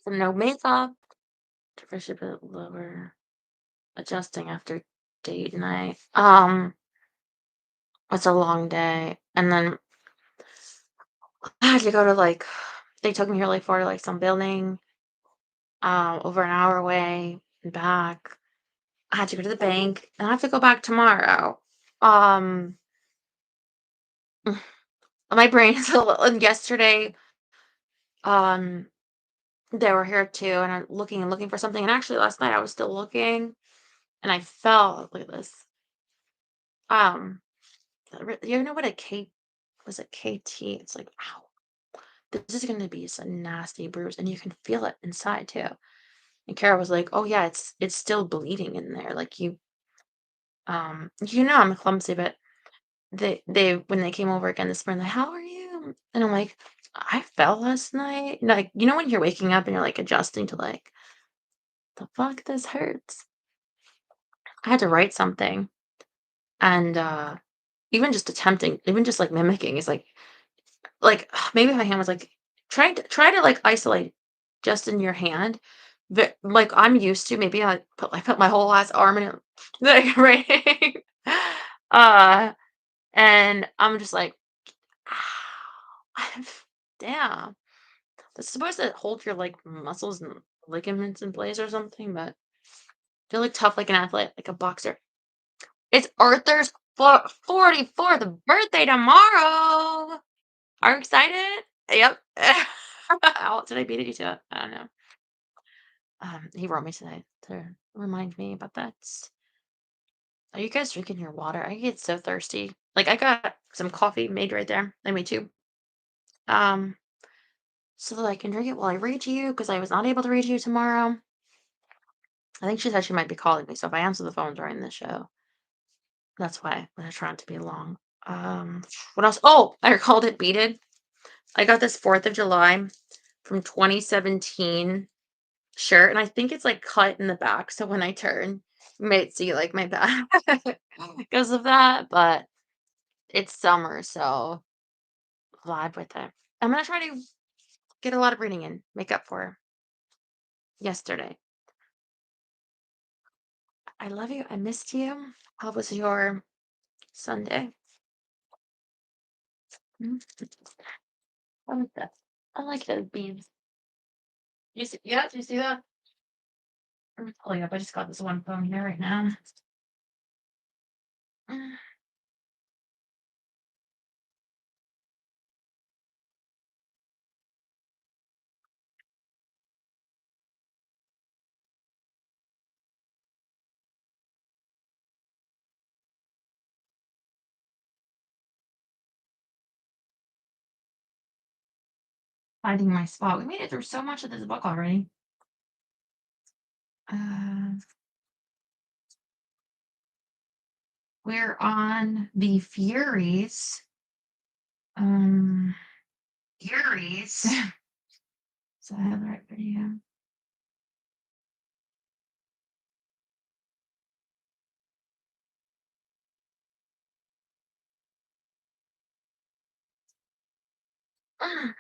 No makeup. Fish a bit lower. Adjusting after date night. It's a long day. And then I had to go to like they took me here like for like some building, over an hour away and back. I had to go to the bank and I have to go back tomorrow. Um my brain is a little and yesterday, um, they were here too and I'm looking and looking for something. And actually last night I was still looking and I fell. Look at this. Um you know what a K was it KT? It's like, ow. This is gonna be a nasty bruise, and you can feel it inside too. And Kara was like, "Oh yeah, it's still bleeding in there. Like I'm clumsy, but they when they came over again this morning, like, how are you?" And I'm like, I fell last night. Like, when you're waking up and you're like adjusting to like, the fuck, this hurts. I had to write something, and even just attempting, even just like mimicking is like maybe my hand was like try to like isolate just in your hand. Like I'm used to maybe I put my whole last arm in it like right uh and I'm just like ow. Damn. That's supposed to hold your like muscles and ligaments in place or something, but feel like tough like an athlete, like a boxer. It's Arthur's 44th birthday tomorrow. Are you excited? Yep. Oh, did I beat you to it? I don't know. He wrote me today to remind me about that. Are you guys drinking your water? I get so thirsty. Like I got some coffee made right there. I made two. Um, so that I can drink it while I read to you because I was not able to read to you tomorrow. I think she said she might be calling me, so if I answer the phone during the show, that's why I'm trying to be long. What else? Oh, I called it beaded. I got this 4th of July from 2017 shirt, and I think it's, like, cut in the back, so when I turn, you might see, like, my back because of that, but it's summer, so vibe with it. I'm gonna try to get a lot of reading in, make up for yesterday. I love you, I missed you. How was your Sunday? Mm, I like that. I like those beans. Did you see that? I'm pulling up, I just got this one phone here right now. Mm, finding my spot. We made it through so much of this book already. Uh We're on the Furies. Um, Furies. So I have the right video. Mm,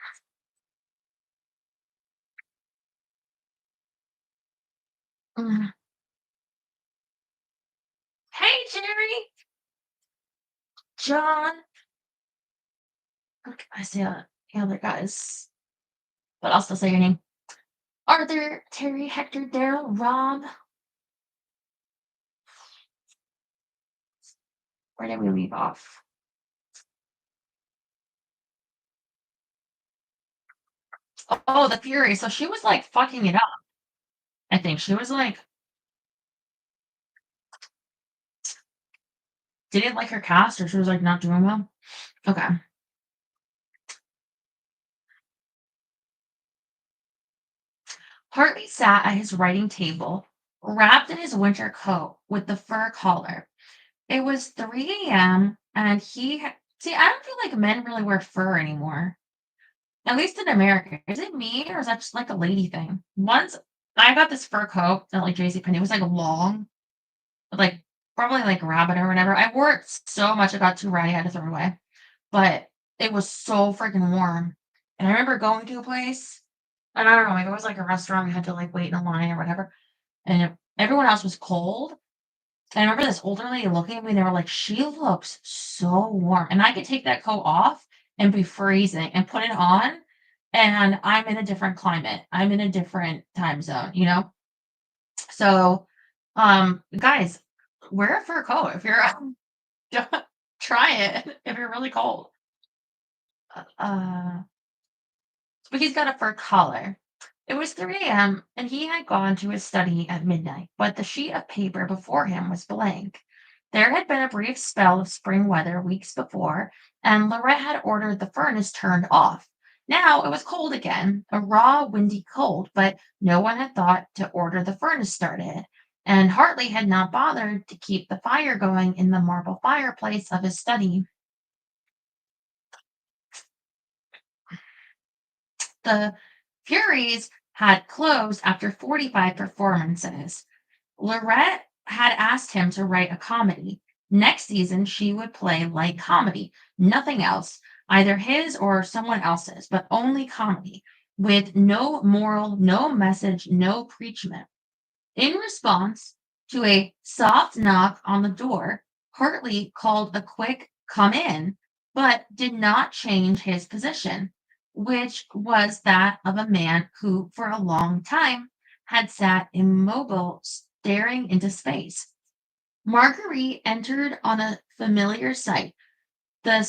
mm. Hey, Jerry. John. Okay, I see the other guys. But I'll still say your name. Arthur, Terry, Hector, Daryl, Rob. Where did we leave off? Oh, the Fury. So she was like fucking it up. I think she was like didn't like her cast or she was like not doing well. Okay. Hartley sat at his writing table, wrapped in his winter coat with the fur collar. It was 3 a.m. and see, I don't feel like men really wear fur anymore. At least in America. Is it me or is that just like a lady thing? Once I got this fur coat at like JCPenney. It was like long, like probably like rabbit or whatever. I wore it so much it got too ratty, I had to throw it away. But it was so freaking warm. And I remember going to a place. And I don't know, maybe it was like a restaurant, we had to like wait in a line or whatever. And everyone else was cold. And I remember this older lady looking at me, and they were like, "She looks so warm." And I could take that coat off and be freezing and put it on, and I'm in a different climate. I'm in a different time zone, you know? So, guys, wear a fur coat if you're try it if you're really cold. Uh, but he's got a fur collar. It was 3 a.m., and he had gone to his study at midnight, but the sheet of paper before him was blank. There had been a brief spell of spring weather weeks before, and Lorette had ordered the furnace turned off. Now it was cold again, a raw, windy cold, but no one had thought to order the furnace started, and Hartley had not bothered to keep the fire going in the marble fireplace of his study. The Furies had closed after 45 performances. Lorett had asked him to write a comedy. Next season, she would play light comedy, nothing else, either his or someone else's, but only comedy, with no moral, no message, no preachment. In response to a soft knock on the door, Hartley called a quick "come in," but did not change his position, which was that of a man who, for a long time, had sat immobile, staring into space. Marguerite entered on a familiar sight, the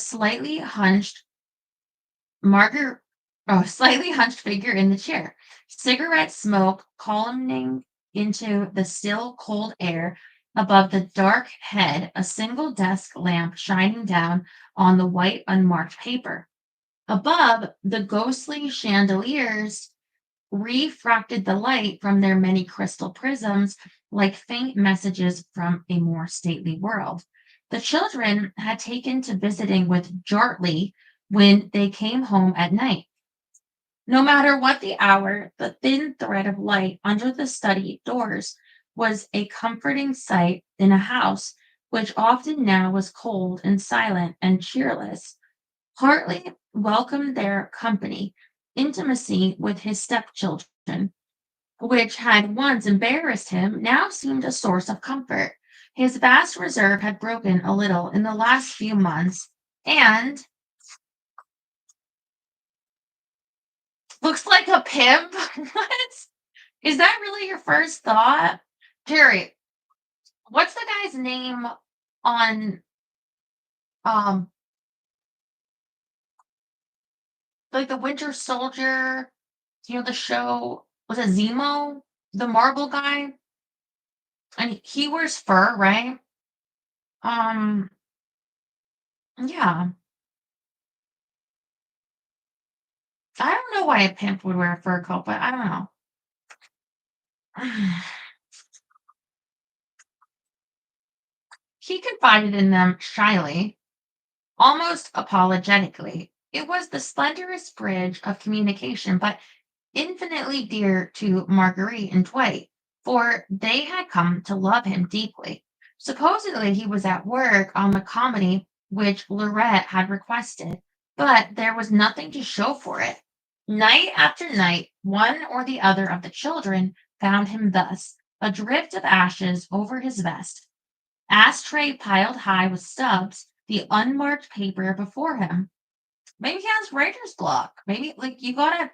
Marguerite, slightly hunched figure in the chair, cigarette smoke columning into the still cold air above the dark head, a single desk lamp shining down on the white unmarked paper. Above, the ghostly chandeliers refracted the light from their many crystal prisms like faint messages from a more stately world. The children had taken to visiting with Jartley when they came home at night. No matter what the hour, the thin thread of light under the study doors was a comforting sight in a house which often now was cold and silent and cheerless. Hartley welcomed their company. Intimacy with his stepchildren, which had once embarrassed him, now seemed a source of comfort. His vast reserve had broken a little in the last few months, and looks like a pimp. What? Is that really your first thought? Jerry, what's the guy's name on um like the Winter Soldier, the show? Was it Zemo? The Marvel guy? And he wears fur, right? Um, yeah. I don't know why a pimp would wear a fur coat, but I don't know. He confided in them shyly, almost apologetically. It was the slenderest bridge of communication, but infinitely dear to Marguerite and Dwight, for they had come to love him deeply. Supposedly, he was at work on the comedy which Lorette had requested, but there was nothing to show for it. Night after night, one or the other of the children found him thus, a drift of ashes over his vest, ashtray piled high with stubs, the unmarked paper before him. Maybe he has writer's block. Maybe like you gotta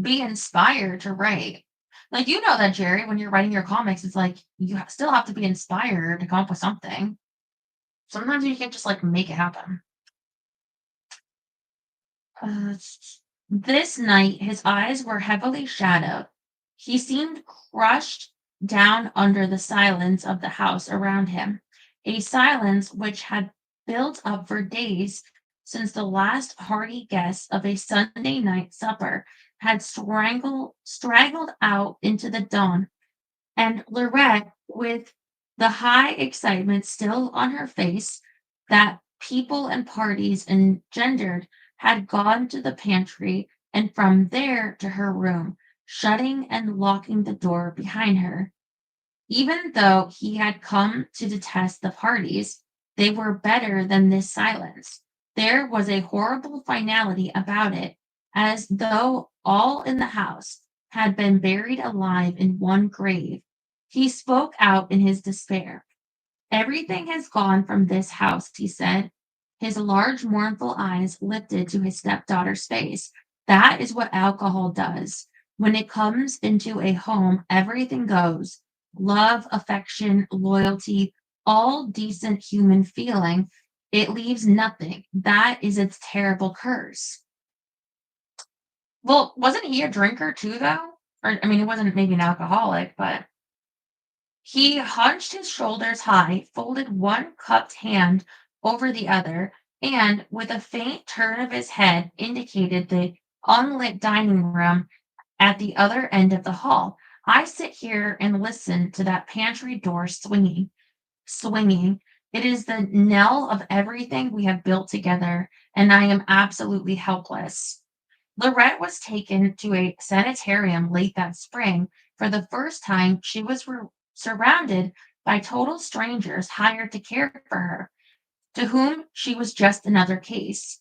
be inspired to write. Like you know that Jerry, when you're writing your comics, it's like you still have to be inspired to come up with something. Sometimes you can't just like make it happen. Uh, this night, his eyes were heavily shadowed. He seemed crushed down under the silence of the house around him, a silence which had built up for days since the last hearty guests of a Sunday night supper had straggled out into the dawn, and Lorette, with the high excitement still on her face that people and parties engendered, had gone to the pantry and from there to her room, shutting and locking the door behind her. Even though he had come to detest the parties, they were better than this silence. There was a horrible finality about it, as though all in the house, had been buried alive in one grave. He spoke out in his despair. Everything has gone from this house, he said, his large, mournful eyes lifted to his stepdaughter's face. That is what alcohol does. When it comes into a home, everything goes: love, affection, loyalty, all decent human feeling. It leaves nothing. That is its terrible curse. Well, wasn't he a drinker too, though? Or, I mean, he wasn't maybe an alcoholic, but he hunched his shoulders high, folded one cupped hand over the other, and, with a faint turn of his head, indicated the unlit dining room at the other end of the hall. I sit here and listen to that pantry door swinging, swinging. It is the knell of everything we have built together, and I am absolutely helpless. Lorett was taken to a sanitarium late that spring. For the first time, she was surrounded by total strangers hired to care for her, to whom she was just another case.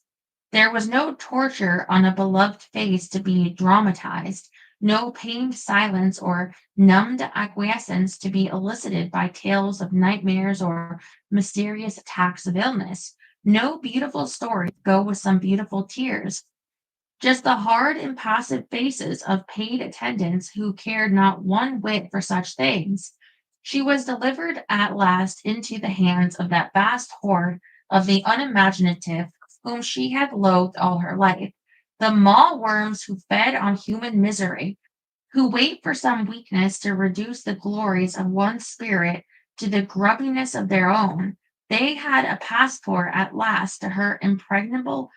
There was no torture on a beloved face to be dramatized, no pained silence or numbed acquiescence to be elicited by tales of nightmares or mysterious attacks of illness. No beautiful story to go with some beautiful tears, just the hard, impassive faces of paid attendants who cared not one whit for such things. She was delivered at last into the hands of that vast horde of the unimaginative whom she had loathed all her life, the maw worms who fed on human misery, who wait for some weakness to reduce the glories of one spirit to the grubbiness of their own. They had a passport at last to her impregnable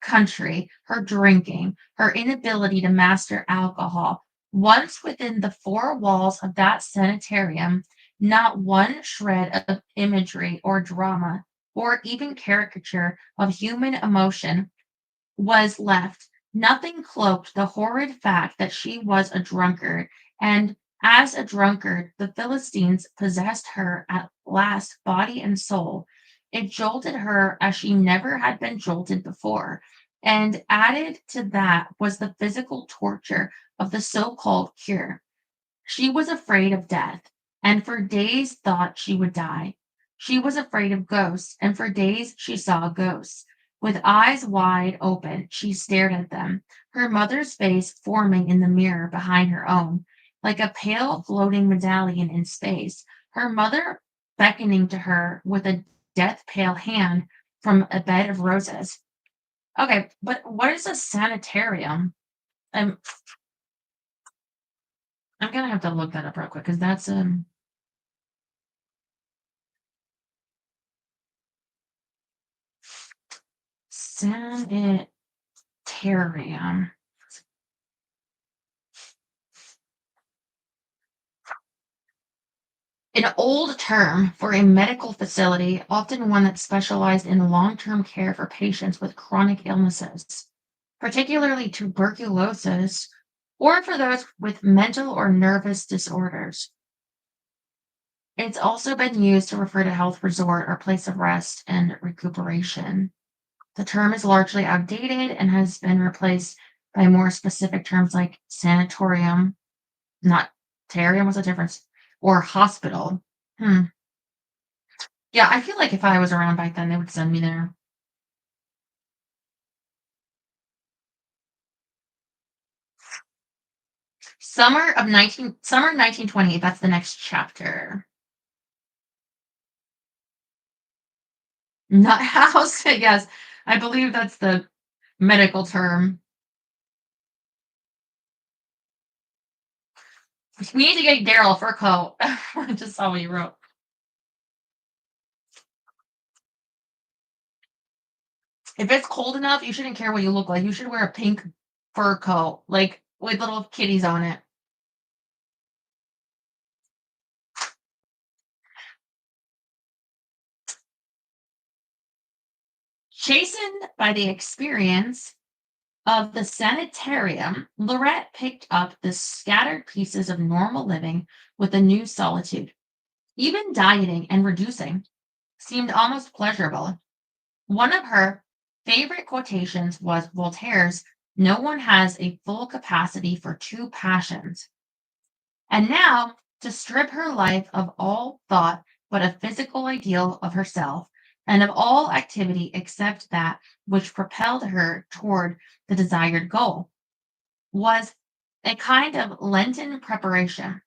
country, her drinking, her inability to master alcohol. Once within the four walls of that sanitarium, not one shred of imagery or drama, or even caricature of human emotion was left. Nothing cloaked the horrid fact that she was a drunkard, and as a drunkard, the Philistines possessed her at last, body and soul. It jolted her as she never had been jolted before. And added to that was the physical torture of the so called cure. She was afraid of death, and for days thought she would die. She was afraid of ghosts, and for days she saw ghosts. With eyes wide open, she stared at them, her mother's face forming in the mirror behind her own, like a pale floating medallion in space, her mother beckoning to her with a death pale hand from a bed of roses. Okay, but what is a sanitarium? I'm I'm gonna have to look that up real quick because that's sanitarium. An old term for a medical facility, often one that specialized in long-term care for patients with chronic illnesses, particularly tuberculosis, or for those with mental or nervous disorders. It's also been used to refer to health resort or place of rest and recuperation. The term is largely outdated and has been replaced by more specific terms like sanatorium, not tarium, what's the difference? Or hospital. Hmm. Yeah, I feel like if I was around back then, they would send me there. Summer 1928, that's the next chapter. Nut house, yes. I believe that's the medical term. We need to get Daryl a fur coat. I just saw what you wrote. If it's cold enough, you shouldn't care what you look like. You should wear a pink fur coat, like with little kitties on it. Chastened by the experience of the sanitarium, Lorette picked up the scattered pieces of normal living with a new solitude. Even dieting and reducing seemed almost pleasurable. One of her favorite quotations was Voltaire's No one has a full capacity for two passions. And now, to strip her life of all thought but a physical ideal of herself, and of all activity except that which propelled her toward the desired goal, was a kind of Lenten preparation,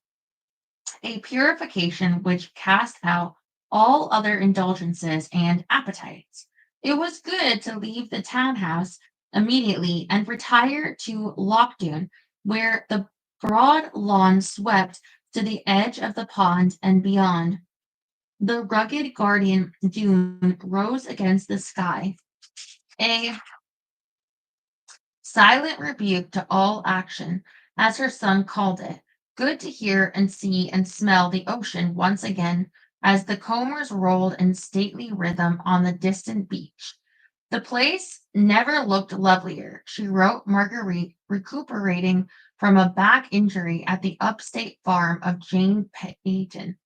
a purification which cast out all other indulgences and appetites. It was good to leave the townhouse immediately and retire to Lockdown, where the broad lawn swept to the edge of the pond and beyond. The rugged guardian dune rose against the sky, a silent rebuke to all action, as her son called it. Good to hear and see and smell the ocean once again as the combers rolled in stately rhythm on the distant beach. The place never looked lovelier, she wrote Marguerite, recuperating from a back injury at the upstate farm of Jane Peyton,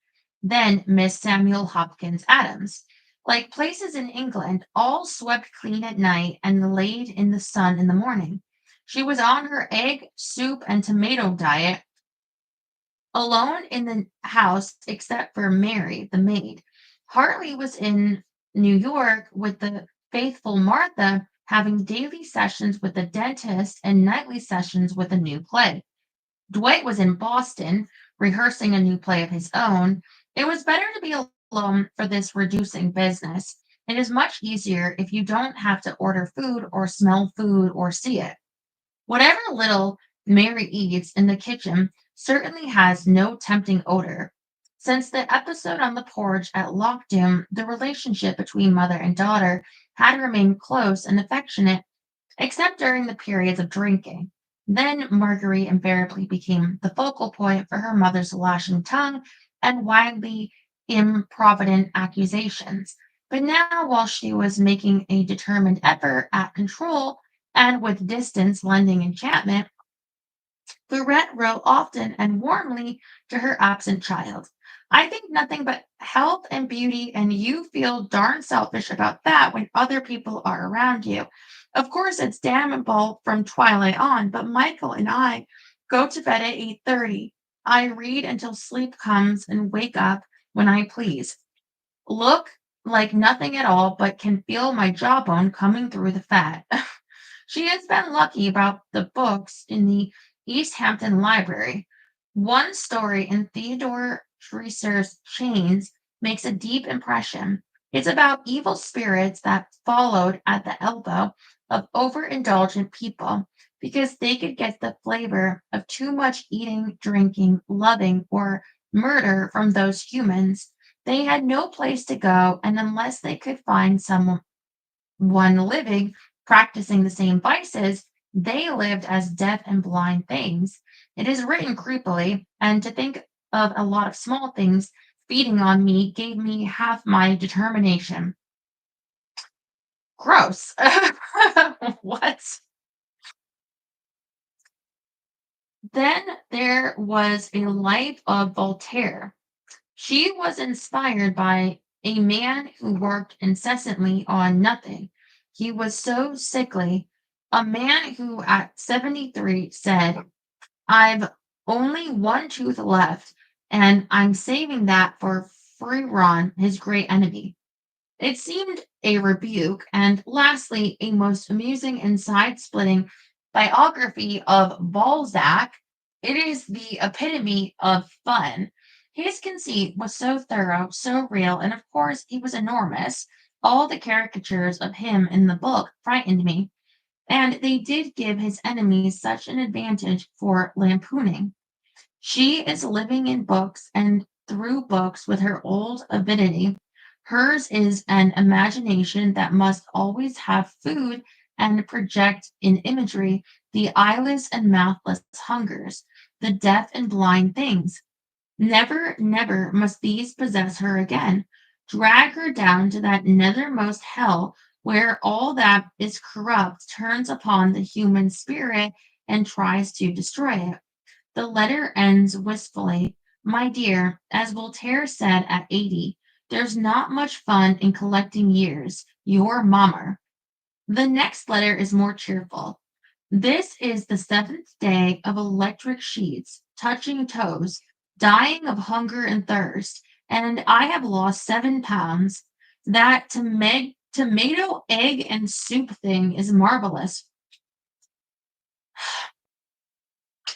then Miss Samuel Hopkins Adams. Like places in England, all swept clean at night and laid in the sun in the morning. She was on her egg, soup, and tomato diet, alone in the house except for Mary, the maid. Hartley was in New York with the faithful Martha, having daily sessions with the dentist and nightly sessions with a new play. Dwight was in Boston, rehearsing a new play of his own. It was better to be alone for this reducing business. It is much easier if you don't have to order food or smell food or see it. Whatever little Mary eats in the kitchen certainly has no tempting odor. Since the episode on the porch at Lockdown, the relationship between mother and daughter had remained close and affectionate, except during the periods of drinking. Then Marguerite invariably became the focal point for her mother's lashing tongue and widely improvident accusations. But now, while she was making a determined effort at control, and with distance lending enchantment, Lorett wrote often and warmly to her absent child. I think nothing but health and beauty, and you feel darn selfish about that when other people are around you. Of course, it's damnable from twilight on, but Michael and I go to bed at 8:30. I read until sleep comes and wake up when I please. Look like nothing at all, but can feel my jawbone coming through the fat. She has been lucky about the books in the East Hampton Library. One story in Theodore Dreiser's Chains makes a deep impression. It's about evil spirits that followed at the elbow of overindulgent people because they could get the flavor of too much eating, drinking, loving, or murder from those humans. They had no place to go, and unless they could find someone living practicing the same vices, they lived as deaf and blind things. It is written creepily, and to think of a lot of small things feeding on me gave me half my determination. Gross. What? Then there was a life of Voltaire. She was inspired by a man who worked incessantly on nothing. He was so sickly. A man who at 73 said, I've only one tooth left, and I'm saving that for Freron, his great enemy. It seemed a rebuke, and lastly, a most amusing and side splitting biography of Balzac. It is the epitome of fun. His conceit was so thorough, so real, and of course, he was enormous. All the caricatures of him in the book frightened me, and they did give his enemies such an advantage for lampooning. She is living in books and through books with her old avidity. Hers is an imagination that must always have food and project in imagery the eyeless and mouthless hungers, the deaf and blind things. Never, never must these possess her again. Drag her down to that nethermost hell where all that is corrupt turns upon the human spirit and tries to destroy it. The letter ends wistfully. My dear, as Voltaire said at 80, there's not much fun in collecting years. Your mamma. The next letter is more cheerful. This is the seventh day of electric sheets, touching toes, dying of hunger and thirst, and I have lost 7 pounds. That tomato, egg, and soup thing is marvelous.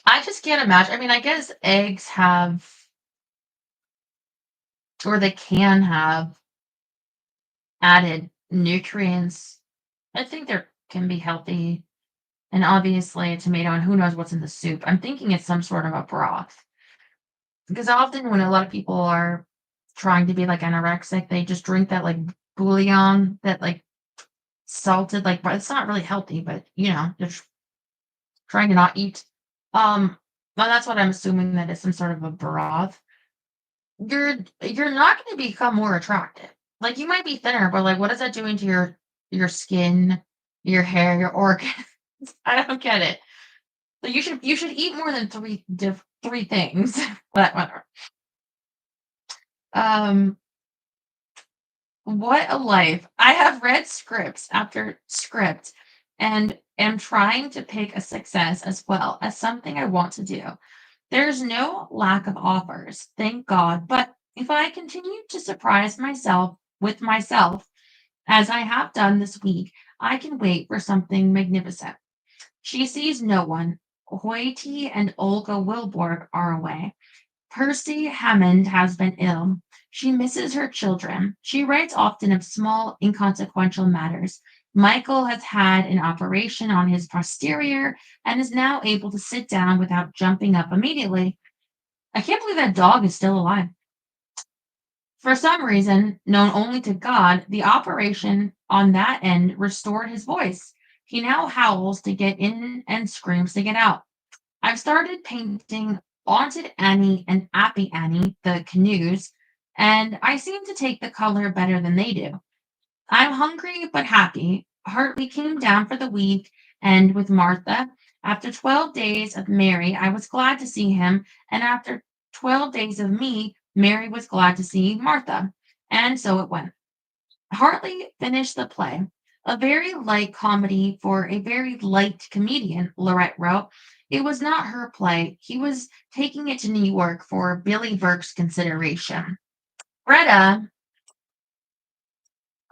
I just can't imagine. I mean, I guess eggs have, or they can have, added nutrients. I think they can be healthy. And obviously, a tomato, and who knows what's in the soup. I'm thinking it's some sort of a broth. Because often when a lot of people are trying to be like anorexic, they just drink that like bouillon, that like salted, like, but it's not really healthy, but they're trying to not eat. Well, that's what I'm assuming, that it's some sort of a broth. You're not going to become more attractive. Like, you might be thinner, but like, what is that doing to your skin, your hair, your organs? I don't get it. So you should eat more than three things. But whatever. Um, what a life. I have read scripts after script and am trying to pick a success as well as something I want to do. There's no lack of offers, thank God, but if I continue to surprise myself with myself, as I have done this week, I can wait for something magnificent. She sees no one. Hoyte and Olga Wilborg are away. Percy Hammond has been ill. She misses her children. She writes often of small, inconsequential matters. Michael has had an operation on his posterior and is now able to sit down without jumping up immediately. I can't believe that dog is still alive. For some reason, known only to God, the operation on that end restored his voice. He now howls to get in and screams to get out. I've started painting Haunted Annie and Appy Annie, the canoes, and I seem to take the color better than they do. I'm hungry but happy. Hartley came down for the week and with Martha. After 12 days of Mary, I was glad to see him, and after 12 days of me, Mary was glad to see Martha. And so it went. Hartley finished the play. A very light comedy for a very light comedian, Lorett wrote. It was not her play. He was taking it to New York for Billy Burke's consideration. Greta,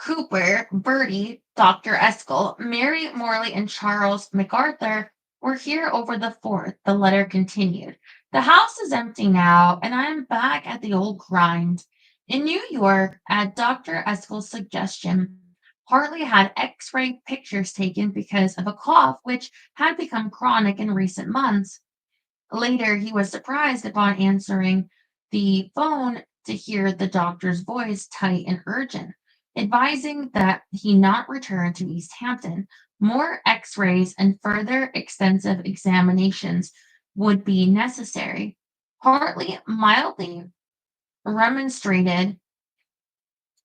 Cooper, Bertie, Dr. Eskel, Mary Morley, and Charles MacArthur were here over the 4th, the letter continued. The house is empty now, and I am back at the old grind. In New York, at Dr. Eskel's suggestion, Hartley had X-ray pictures taken because of a cough which had become chronic in recent months. Later, he was surprised upon answering the phone to hear the doctor's voice tight and urgent, advising that he not return to East Hampton. More x rays and further extensive examinations would be necessary. Hartley mildly remonstrated.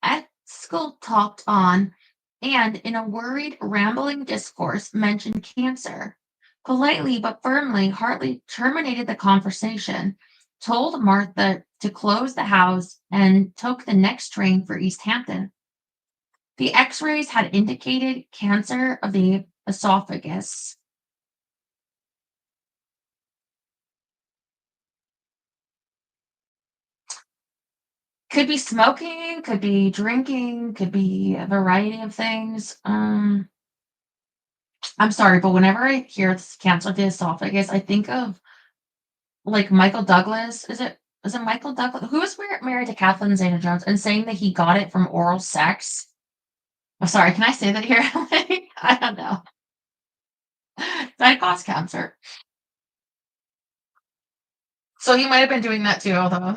Eskel talked on, and in a worried, rambling discourse mentioned cancer. Politely but firmly, Hartley terminated the conversation, told Martha to close the house, and took the next train for East Hampton. The x-rays had indicated cancer of the esophagus. Could be smoking, could be drinking, could be a variety of things. I'm sorry, but whenever I hear cancer of the esophagus, I think of like Michael Douglas. Is it Michael Douglas? Who was married to Kathleen Zeta-Jones and saying that he got it from oral sex? Oh, sorry, can I say that here? Like, I don't know. That caused cancer. So he might have been doing that too, although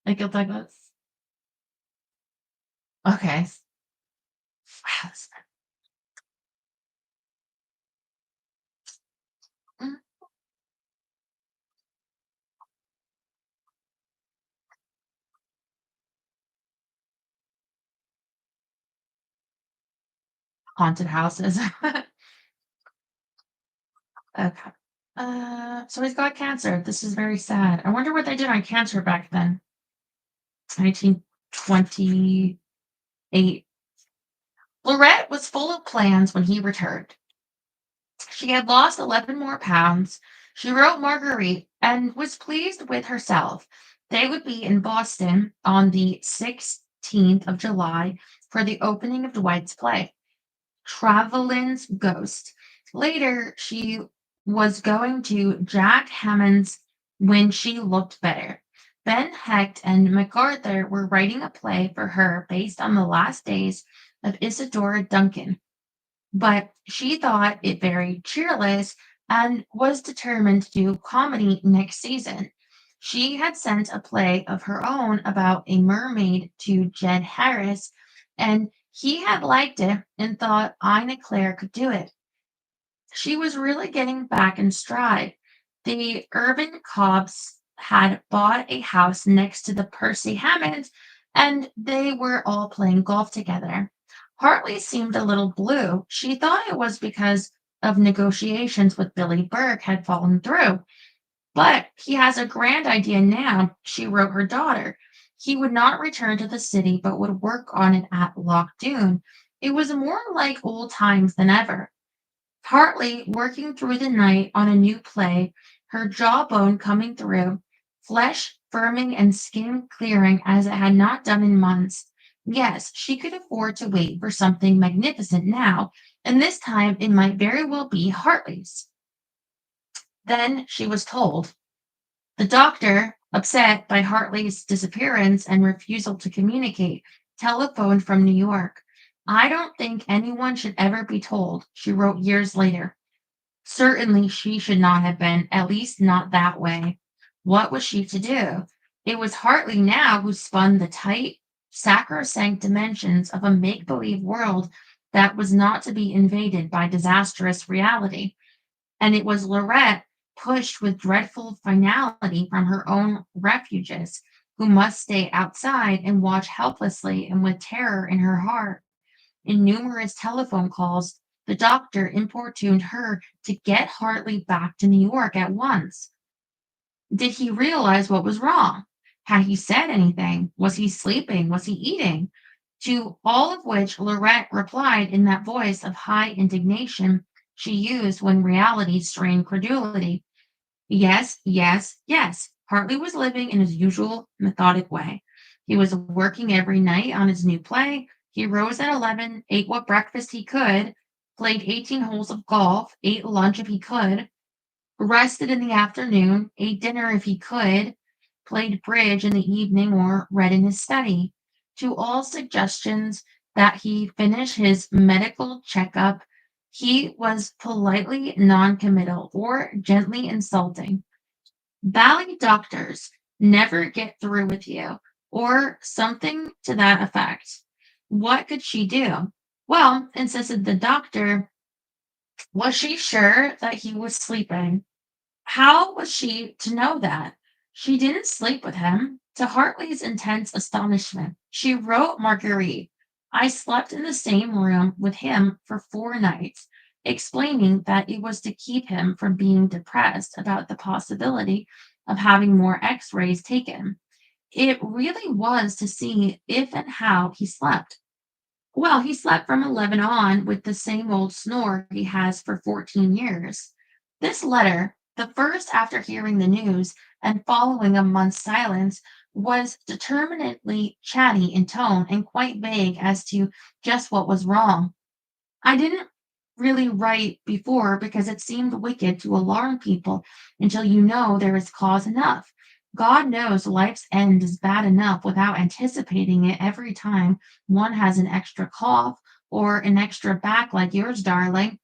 Michael Douglas. Okay. Wow, mm, haunted houses. Okay. So he's got cancer. This is very sad. I wonder what they did on cancer back then. 1928. Lorett was full of plans when he returned. She had lost 11 more pounds. She wrote Marguerite and was pleased with herself. They would be in Boston on the 16th of July for the opening of Dwight's play, Travelin's Ghost. Later, she was going to Jack Hammond's When She Looked Better. Ben Hecht and MacArthur were writing a play for her based on the last days of Isadora Duncan, but she thought it very cheerless and was determined to do comedy next season. She had sent a play of her own about a mermaid to Jed Harris, and he had liked it and thought Ina Claire could do it. She was really getting back in stride. The Irvin Cobbs had bought a house next to the Percy Hammonds, and they were all playing golf together. Hartley seemed a little blue. She thought it was because of negotiations with Billy Burke had fallen through. But he has a grand idea now, she wrote her daughter. He would not return to the city, but would work on it at Loch Doon. It was more like old times than ever. Hartley working through the night on a new play, her jawbone coming through, flesh firming and skin clearing as it had not done in months. Yes, she could afford to wait for something magnificent now, and this time it might very well be Hartley's. Then she was told. The doctor, upset by Hartley's disappearance and refusal to communicate, telephoned from New York. I don't think anyone should ever be told, she wrote years later. Certainly she should not have been, at least not that way. What was she to do? It was Hartley now who spun the tight, sacrosanct dimensions of a make believe world that was not to be invaded by disastrous reality. And it was Lorett, pushed with dreadful finality from her own refuges, who must stay outside and watch helplessly and with terror in her heart. In numerous telephone calls, the doctor importuned her to get Hartley back to New York at once. Did he realize what was wrong? Had he said anything? Was he sleeping? Was he eating? To all of which Lorett replied in that voice of high indignation she used when reality strained credulity. Yes, yes, yes. Hartley was living in his usual methodic way. He was working every night on his new play. He rose at 11, ate what breakfast he could, played 18 holes of golf, ate lunch if he could, rested in the afternoon, ate dinner if he could, played bridge in the evening, or read in his study. To all suggestions that he finish his medical checkup, he was politely noncommittal or gently insulting. Bally doctors never get through with you, or something to that effect. What could she do? Well, insisted the doctor, was she sure that he was sleeping? How was she to know that? She didn't sleep with him. To Hartley's intense astonishment, she wrote Marguerite, I slept in the same room with him for 4 nights, explaining that it was to keep him from being depressed about the possibility of having more x rays taken. It really was to see if and how he slept. Well, he slept from 11 on with the same old snore he has for 14 years. This letter, the first after hearing the news and following a month's silence, was determinately chatty in tone and quite vague as to just what was wrong. I didn't really write before because it seemed wicked to alarm people until you know there is cause enough. God knows life's end is bad enough without anticipating it every time one has an extra cough or an extra back like yours, darling,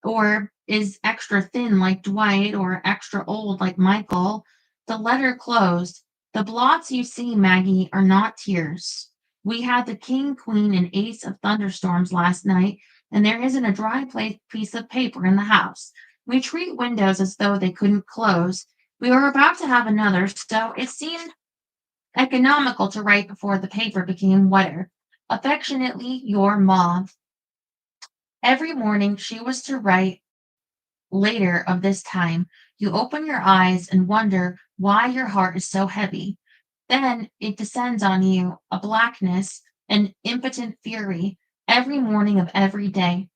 or is extra thin like Dwight or extra old like Michael. The letter closed. The blots you see, Maggie, are not tears. We had the king, queen, and ace of thunderstorms last night, and there isn't a dry piece of paper in the house. We treat windows as though they couldn't close. We were about to have another, so it seemed economical to write before the paper became wetter. Affectionately, your mom. Every morning she was to write later of this time. You open your eyes and wonder why your heart is so heavy. Then it descends on you, a blackness, an impotent fury, every morning of every day.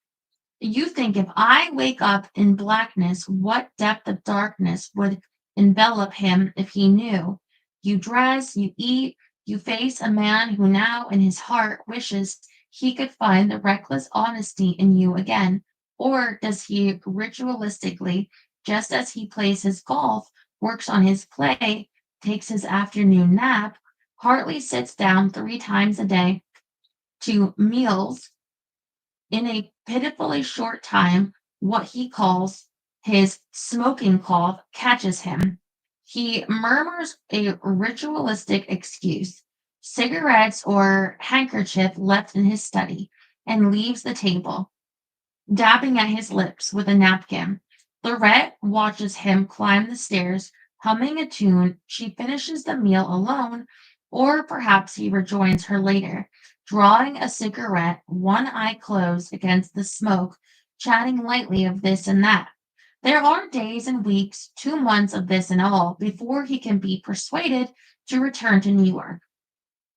You think if I wake up in blackness, what depth of darkness would envelop him if he knew? You dress, you eat, you face a man who now in his heart wishes he could find the reckless honesty in you again. Or does he ritualistically, just as he plays his golf, works on his play, takes his afternoon nap, Hartley sits down 3 times a day to meals in a pitifully short time, what he calls his smoking cough catches him. He murmurs a ritualistic excuse, cigarettes or handkerchief left in his study, and leaves the table, dabbing at his lips with a napkin. Lorett watches him climb the stairs, humming a tune. She finishes the meal alone, or perhaps he rejoins her later, drawing a cigarette, one eye closed against the smoke, chatting lightly of this and that. There are days and weeks, 2 months of this and all, before he can be persuaded to return to New York.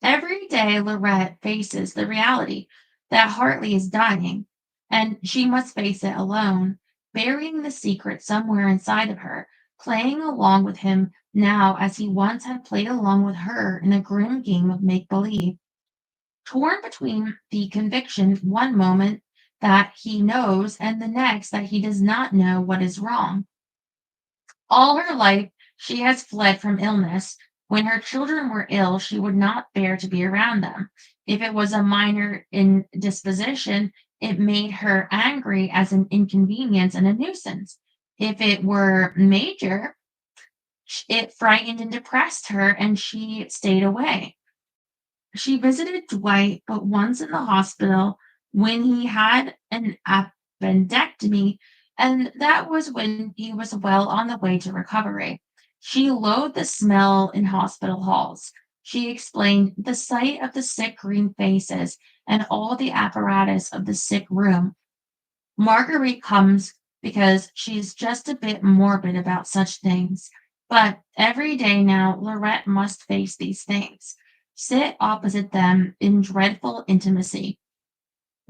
Every day, Lorette faces the reality that Hartley is dying, and she must face it alone, burying the secret somewhere inside of her, playing along with him now as he once had played along with her in a grim game of make believe, torn between the conviction one moment that he knows and the next that he does not know what is wrong. All her life she has fled from illness. When her children were ill, she would not bear to be around them. If it was a minor indisposition, it made her angry as an inconvenience and a nuisance. If it were major, it frightened and depressed her, and she stayed away. She visited Dwight but once in the hospital when he had an appendectomy, and that was when he was well on the way to recovery. She loathed the smell in hospital halls. She explained the sight of the sick green faces and all the apparatus of the sick room. Marguerite comes because she's just a bit morbid about such things. But every day now, Lorette must face these things, sit opposite them in dreadful intimacy.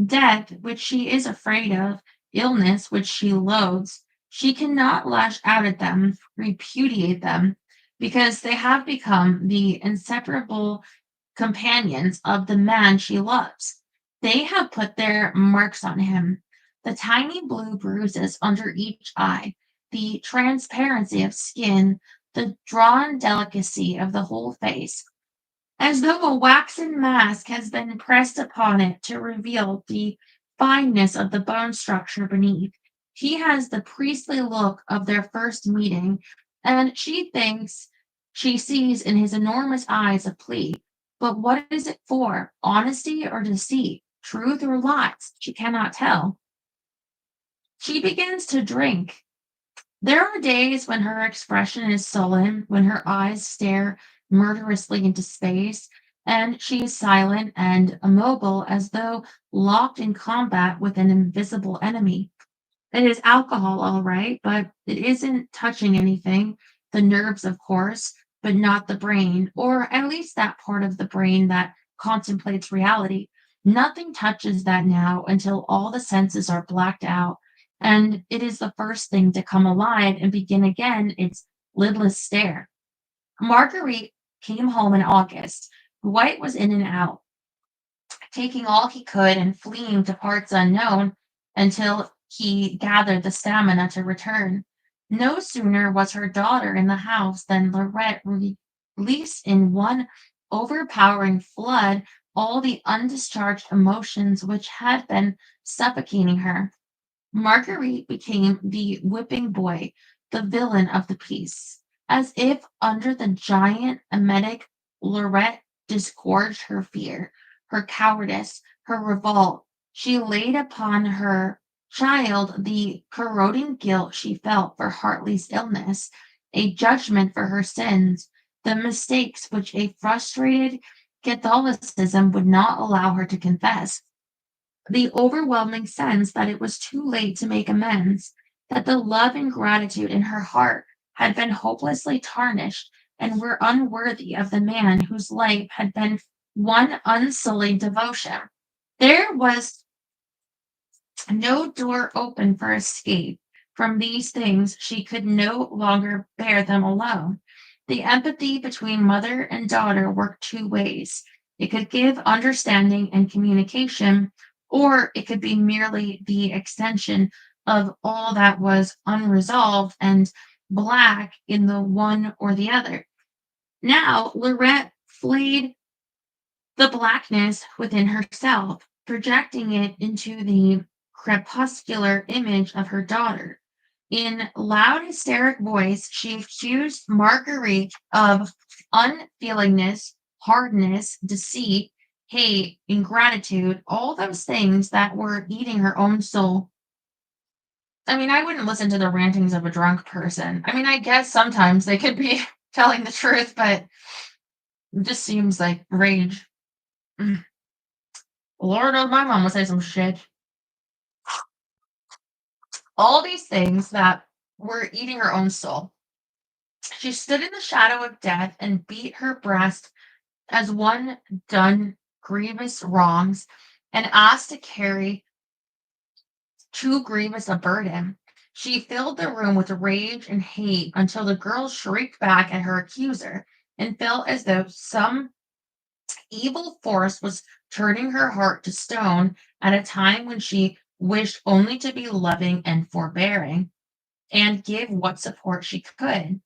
Death, which she is afraid of, illness, which she loathes, she cannot lash out at them, repudiate them, because they have become the inseparable companions of the man she loves. They have put their marks on him, the tiny blue bruises under each eye, the transparency of skin, the drawn delicacy of the whole face, as though a waxen mask has been pressed upon it to reveal the fineness of the bone structure beneath. He has the priestly look of their first meeting, and she thinks she sees in his enormous eyes a plea. But what is it for? Honesty or deceit? Truth or lies? She cannot tell. She begins to drink. There are days when her expression is sullen, when her eyes stare murderously into space, and she is silent and immobile as though locked in combat with an invisible enemy. It is alcohol, all right, but it isn't touching anything. The nerves, of course, but not the brain, or at least that part of the brain that contemplates reality. Nothing touches that now until all the senses are blacked out, and it is the first thing to come alive and begin again its lidless stare. Marguerite came home in August. Dwight was in and out, taking all he could and fleeing to parts unknown until he gathered the stamina to return. No sooner was her daughter in the house than Lorette released in one overpowering flood all the undischarged emotions which had been suffocating her. Marguerite became the whipping boy, the villain of the piece. As if under the giant emetic, Lorette disgorged her fear, her cowardice, her revolt. She laid upon her child the corroding guilt she felt for Hartley's illness, a judgment for her sins, the mistakes which a frustrated Catholicism would not allow her to confess, the overwhelming sense that it was too late to make amends, that the love and gratitude in her heart had been hopelessly tarnished and were unworthy of the man whose life had been one unsullied devotion. There was No door open for escape. From these things, she could no longer bear them alone. The empathy between mother and daughter worked two ways. It could give understanding and communication, or it could be merely the extension of all that was unresolved and black in the one or the other. Now, Lorette flayed the blackness within herself, projecting it into the crepuscular image of her daughter. In loud, hysteric voice, she accused Marguerite of unfeelingness, hardness, deceit, hate, ingratitude, all those things that were eating her own soul. I mean, I wouldn't listen to the rantings of a drunk person. I mean, I guess sometimes they could be telling the truth, but it just seems like rage. Mm. Lord knows my mom would say some shit. All these things that were eating her own soul. She stood in the shadow of death and beat her breast as one done grievous wrongs and asked to carry too grievous a burden. She filled the room with rage and hate until the girl shrieked back at her accuser and felt as though some evil force was turning her heart to stone at a time when she wished only to be loving and forbearing and give what support she could.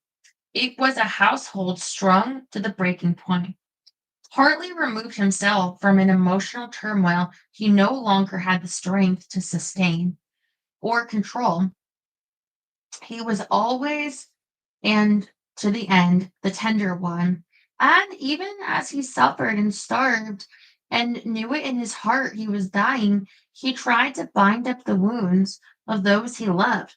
It was a household strung to the breaking point. Hartley removed himself from an emotional turmoil he no longer had the strength to sustain or control. He was always and to the end the tender one. And even as he suffered and starved and knew it in his heart he was dying, he tried to bind up the wounds of those he loved.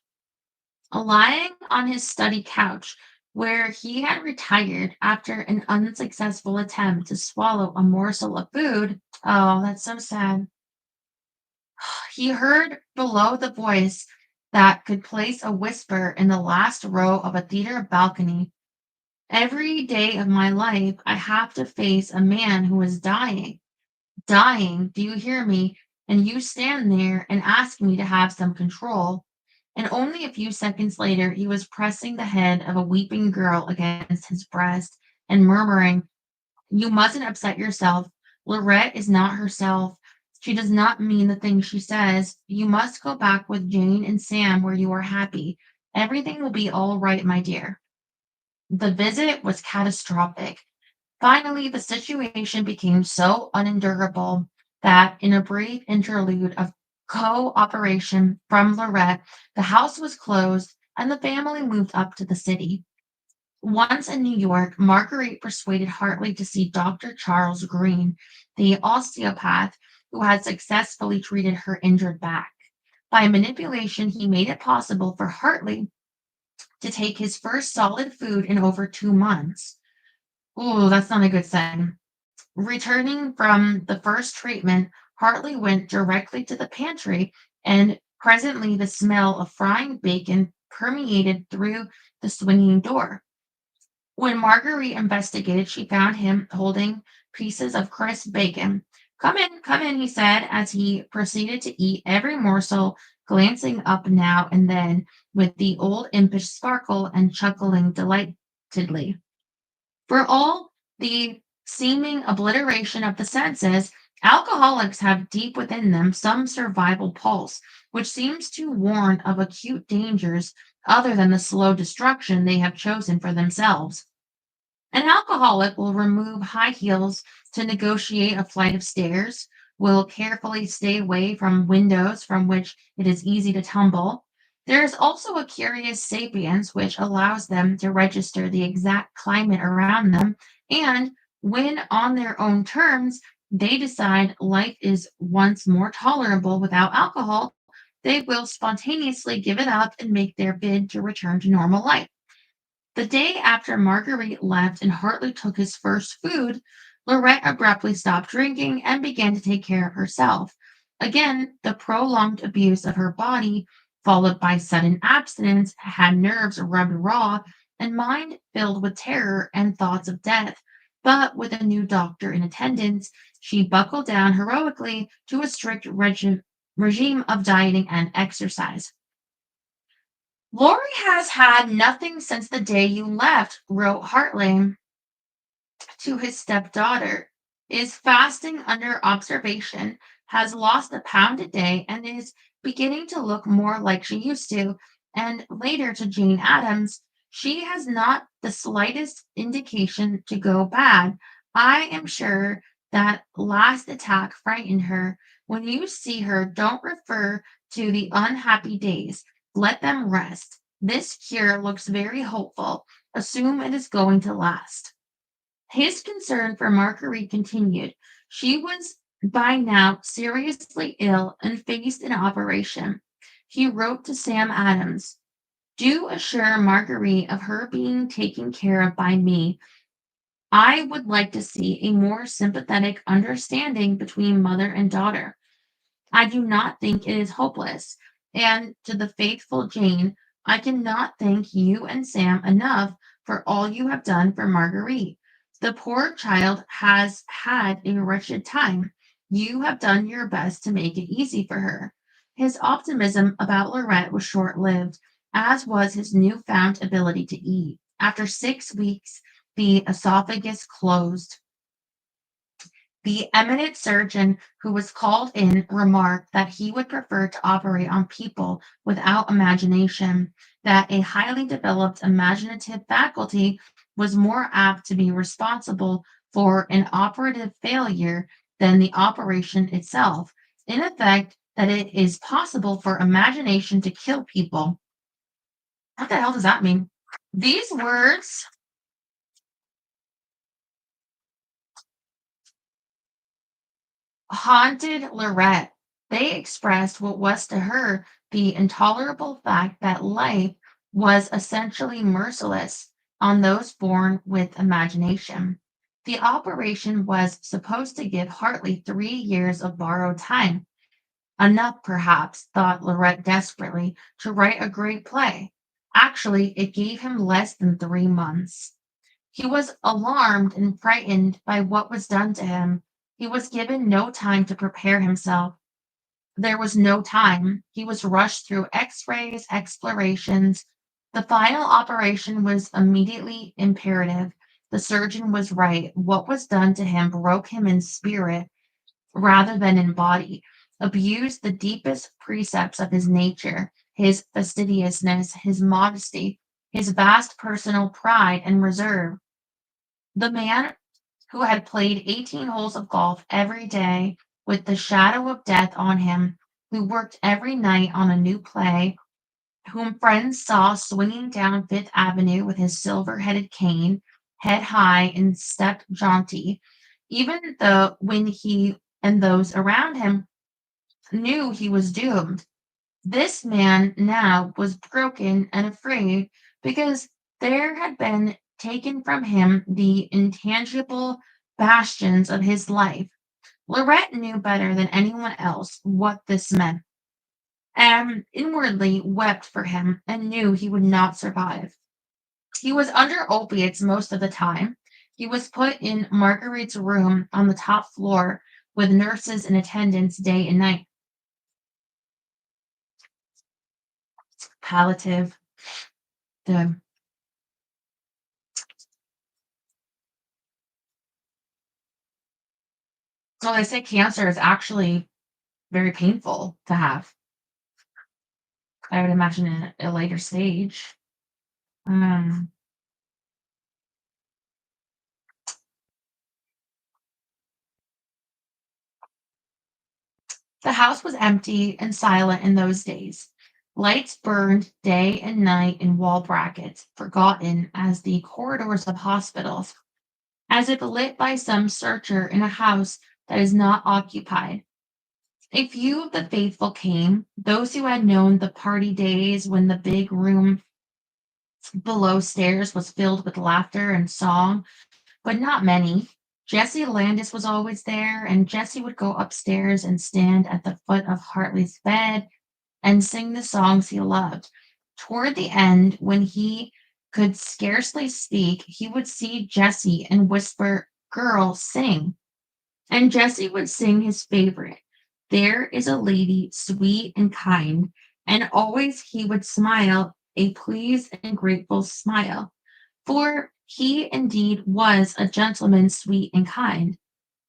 Lying on his study couch, where he had retired after an unsuccessful attempt to swallow a morsel of food. Oh, that's so sad. He heard below the voice that could place a whisper in the last row of a theater balcony. Every day of my life, I have to face a man who is dying. Dying, do you hear me? And you stand there and ask me to have some control. And only a few seconds later, he was pressing the head of a weeping girl against his breast and murmuring, "You mustn't upset yourself. Lorette is not herself. She does not mean the things she says. You must go back with Jane and Sam where you are happy. Everything will be all right, my dear." The visit was catastrophic. Finally, the situation became so unendurable that in a brief interlude of cooperation from Lorette, the house was closed and the family moved up to the city. Once in New York, Marguerite persuaded Hartley to see Dr. Charles Green, the osteopath who had successfully treated her injured back. By manipulation, he made it possible for Hartley to take his first solid food in over 2 months. Ooh, that's not a good sign. Returning from the first treatment, Hartley went directly to the pantry, and presently the smell of frying bacon permeated through the swinging door. When Marguerite investigated, she found him holding pieces of crisp bacon. Come in, he said as he proceeded to eat every morsel, glancing up now and then with the old impish sparkle and chuckling delightedly. For all the seeming obliteration of the senses, alcoholics have deep within them some survival pulse, which seems to warn of acute dangers other than the slow destruction they have chosen for themselves. An alcoholic will remove high heels to negotiate a flight of stairs, will carefully stay away from windows from which it is easy to tumble. There is also a curious sapience which allows them to register the exact climate around them, and when on their own terms they decide life is once more tolerable without alcohol, they will spontaneously give it up and make their bid to return to normal life. The day after Marguerite left and Hartley took his first food, Lorette abruptly stopped drinking and began to take care of herself. Again, the prolonged abuse of her body, followed by sudden abstinence, had nerves rubbed raw and mind filled with terror and thoughts of death. But with a new doctor in attendance, she buckled down heroically to a strict regime of dieting and exercise. Lori has had nothing since the day you left, wrote Hartley to his stepdaughter, is fasting under observation, has lost a pound a day, and is beginning to look more like she used to. And later to Jane Addams, she has not the slightest indication to go bad. I am sure that last attack frightened her. When you see her, don't refer to the unhappy days. Let them rest. This cure looks very hopeful. Assume it is going to last. His concern for Marguerite continued. She was by now seriously ill and faced an operation. He wrote to Sam Adams, do assure Marguerite of her being taken care of by me. I would like to see a more sympathetic understanding between mother and daughter. I do not think it is hopeless. And to the faithful Jane, I cannot thank you and Sam enough for all you have done for Marguerite. The poor child has had a wretched time. You have done your best to make it easy for her. His optimism about Lorett was short lived, as was his newfound ability to eat. After 6 weeks, the esophagus closed. The eminent surgeon who was called in remarked that he would prefer to operate on people without imagination, that a highly developed imaginative faculty was more apt to be responsible for an operative failure than the operation itself. In effect, that it is possible for imagination to kill people. What the hell does that mean? These words haunted Lorett. They expressed what was to her the intolerable fact that life was essentially merciless on those born with imagination. The operation was supposed to give Hartley 3 years of borrowed time. Enough, perhaps, thought Lorett desperately, to write a great play. Actually, it gave him less than 3 months. He was alarmed and frightened by what was done to him. He was given no time to prepare himself. There was no time. He was rushed through x-rays, explorations. The final operation was immediately imperative. The surgeon was right. What was done to him broke him in spirit rather than in body, abused the deepest precepts of his nature, his fastidiousness, his modesty, his vast personal pride and reserve. The man who had played 18 holes of golf every day with the shadow of death on him, who worked every night on a new play, whom friends saw swinging down Fifth Avenue with his silver-headed cane, head high and step jaunty, even though when he and those around him knew he was doomed. This man now was broken and afraid because there had been taken from him the intangible bastions of his life. Lorett knew better than anyone else what this meant, and inwardly wept for him and knew he would not survive. He was under opiates most of the time. He was put in Marguerite's room on the top floor with nurses and attendants day and night. Palliative. The So they say cancer is actually very painful to have. I would imagine in a later stage. Um, the house was empty and silent in those days. Lights burned day and night in wall brackets, forgotten as the corridors of hospitals, as if lit by some searcher in a house that is not occupied. A few of the faithful came, those who had known the party days when the big room below stairs was filled with laughter and song, but not many. Jessie Landis was always there, and Jessie would go upstairs and stand at the foot of Hartley's bed and sing the songs he loved. Toward the end, when he could scarcely speak, he would see Jessie and whisper, Girl, sing. And Jessie would sing his favorite. There is a lady sweet and kind, and always he would smile a pleased and grateful smile. For he indeed was a gentleman sweet and kind.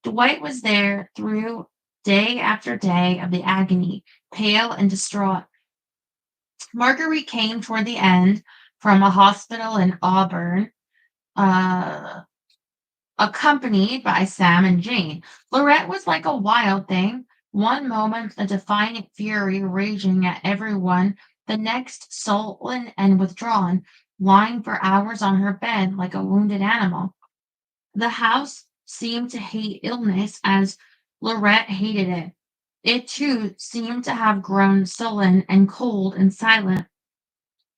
Dwight was there through day after day of the agony, pale and distraught. Marguerite came toward the end from a hospital in Auburn, uh, accompanied by Sam and Jane. Lorett was like a wild thing, one moment a defiant fury raging at everyone, the next sullen and withdrawn, lying for hours on her bed like a wounded animal. The house seemed to hate illness as Lorett hated it. It too seemed to have grown sullen and cold and silent.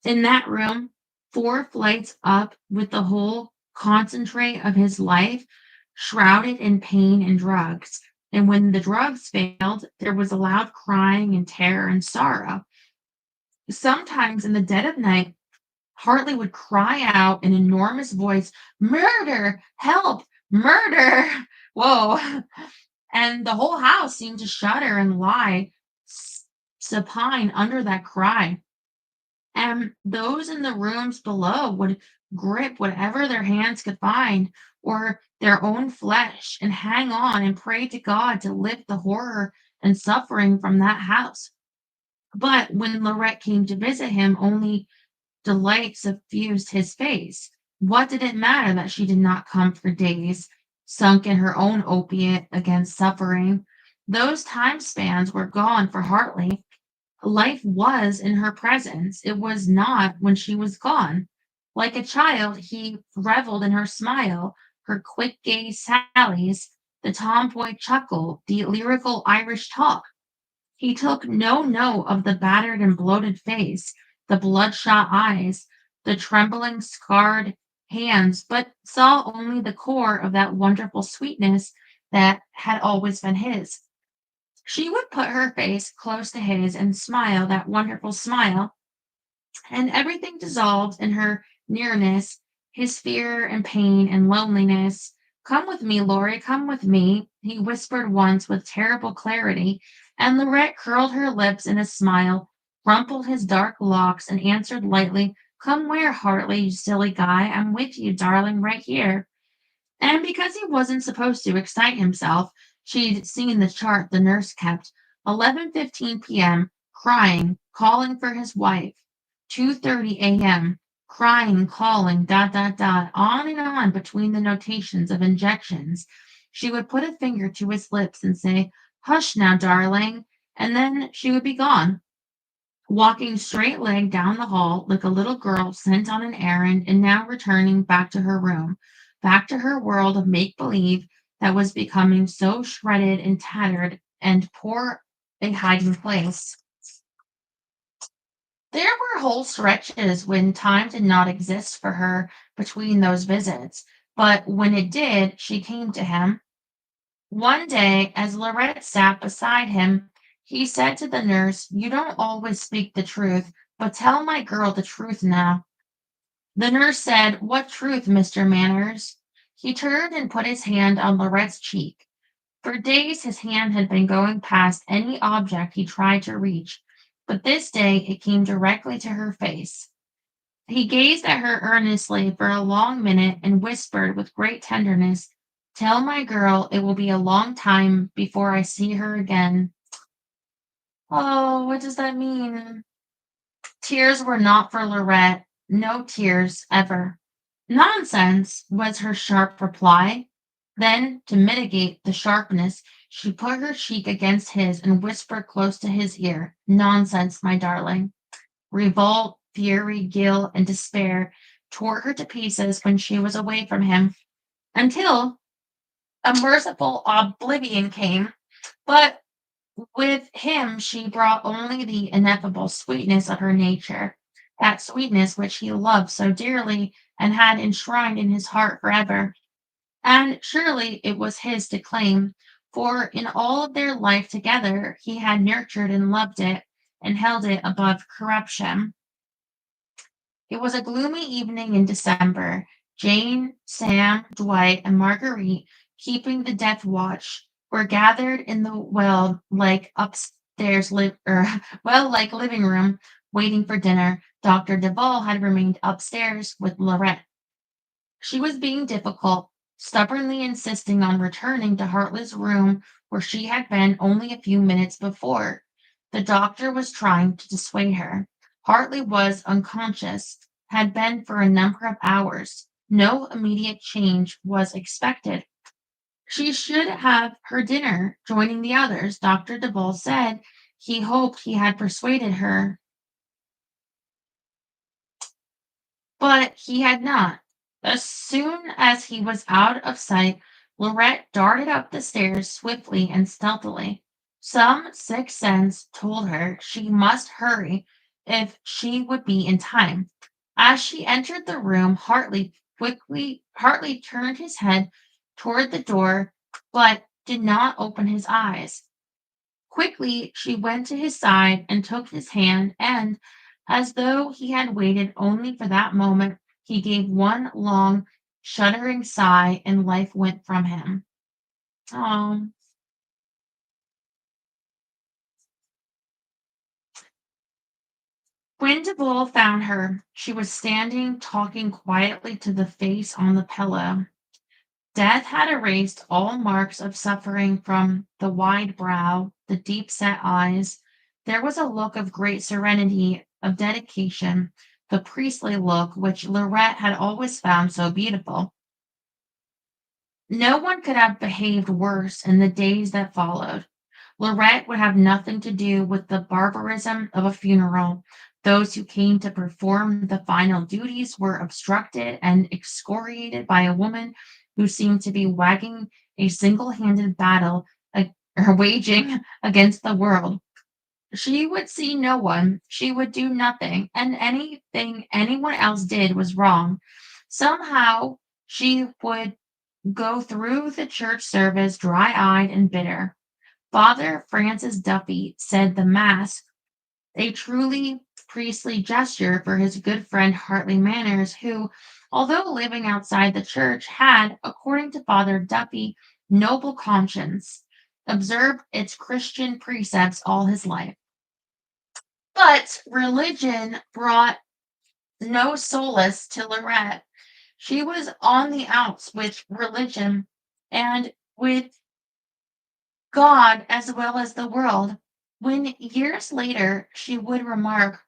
In that room, 4 flights up, with the whole concentrate of his life shrouded in pain and drugs. And when the drugs failed, there was a loud crying and terror and sorrow. Sometimes in the dead of night, Hartley would cry out in an enormous voice, "Murder! Help! Murder!" Whoa. And the whole house seemed to shudder and lie supine under that cry. And those in the rooms below would grip whatever their hands could find, or their own flesh, and hang on and pray to God to lift the horror and suffering from that house. But when Lorette came to visit him, only delight suffused his face. What did it matter that she did not come for days, sunk in her own opiate against suffering? Those time spans were gone for Hartley. Life was in her presence. It was not when she was gone. Like a child, he reveled in her smile, her quick gaze sallies, the tomboy chuckle, the lyrical Irish talk. He took no note of the battered and bloated face, the bloodshot eyes, the trembling, scarred hands, but saw only the core of that wonderful sweetness that had always been his. She would put her face close to his and smile that wonderful smile, and everything dissolved in her nearness, his fear and pain and loneliness. "Come with me, Laurie, come with me," he whispered once with terrible clarity, and Lorette curled her lips in a smile, rumpled his dark locks, and answered lightly, "Come where, Hartley, you silly guy? I'm with you, darling, right here." And because he wasn't supposed to excite himself, she'd seen the chart the nurse kept. 11:15 p.m., crying, calling for his wife. 2:30 a.m., crying, calling, dot, dot, dot, on and on between the notations of injections. She would put a finger to his lips and say, "Hush now, darling," and then she would be gone, walking straight-legged down the hall like a little girl sent on an errand and now returning back to her room, back to her world of make-believe that was becoming so shredded and tattered and poor a hiding place. There were whole stretches when time did not exist for her between those visits, but when it did, she came to him. One day, as Lorette sat beside him, he said to the nurse, "You don't always speak the truth, but tell my girl the truth now." The nurse said, "What truth, Mr. Manners?" He turned and put his hand on Lorette's cheek. For days his hand had been going past any object he tried to reach, but this day it came directly to her face. He gazed at her earnestly for a long minute and whispered with great tenderness, "Tell my girl it will be a long time before I see her again." Oh, what does that mean? Tears were not for Lorette. No tears, ever. "Nonsense," was her sharp reply. Then, to mitigate the sharpness, she put her cheek against his and whispered close to his ear, "Nonsense, my darling." Revolt, fury, guilt, and despair tore her to pieces when she was away from him, until a merciful oblivion came. But with him she brought only the ineffable sweetness of her nature, that sweetness which he loved so dearly and had enshrined in his heart forever. And surely it was his to claim, for in all of their life together he had nurtured and loved it and held it above corruption. It was a gloomy evening in December. Jane, Sam, Dwight, and Marguerite, keeping the death watch, were gathered in the well-like upstairs or well-like living room, waiting for dinner. Dr. Duval had remained upstairs with Lorett. She was being difficult, stubbornly insisting on returning to Hartley's room where she had been only a few minutes before. The doctor was trying to dissuade her. Hartley was unconscious, had been for a number of hours. No immediate change was expected. She should have her dinner, joining the others. Dr. Duval said he hoped he had persuaded her, but he had not. As soon as he was out of sight, Lorette darted up the stairs swiftly and stealthily. Some sixth sense told her she must hurry if she would be in time. As she entered the room, Hartley turned his head toward the door, but did not open his eyes. Quickly she went to his side and took his hand, and, as though he had waited only for that moment, he gave one long, shuddering sigh, and life went from him. Oh. When Deville found her, she was standing talking quietly to the face on the pillow. Death had erased all marks of suffering from the wide brow, the deep-set eyes. There was a look of great serenity, of dedication, the priestly look which Lorette had always found so beautiful. No one could have behaved worse in the days that followed. Lorette would have nothing to do with the barbarism of a funeral. Those who came to perform the final duties were obstructed and excoriated by a woman who seemed to be wagging a single-handed battle or waging against the world. She would see no one, she would do nothing, and anything anyone else did was wrong. Somehow she would go through the church service dry-eyed and bitter. Father Francis Duffy said the Mass, a truly priestly gesture for his good friend Hartley Manners, who, although living outside the church, had, according to Father Duffy, noble conscience, observed its Christian precepts all his life. But religion brought no solace to Lorette. She was on the outs with religion and with God as well as the world. When years later she would remark,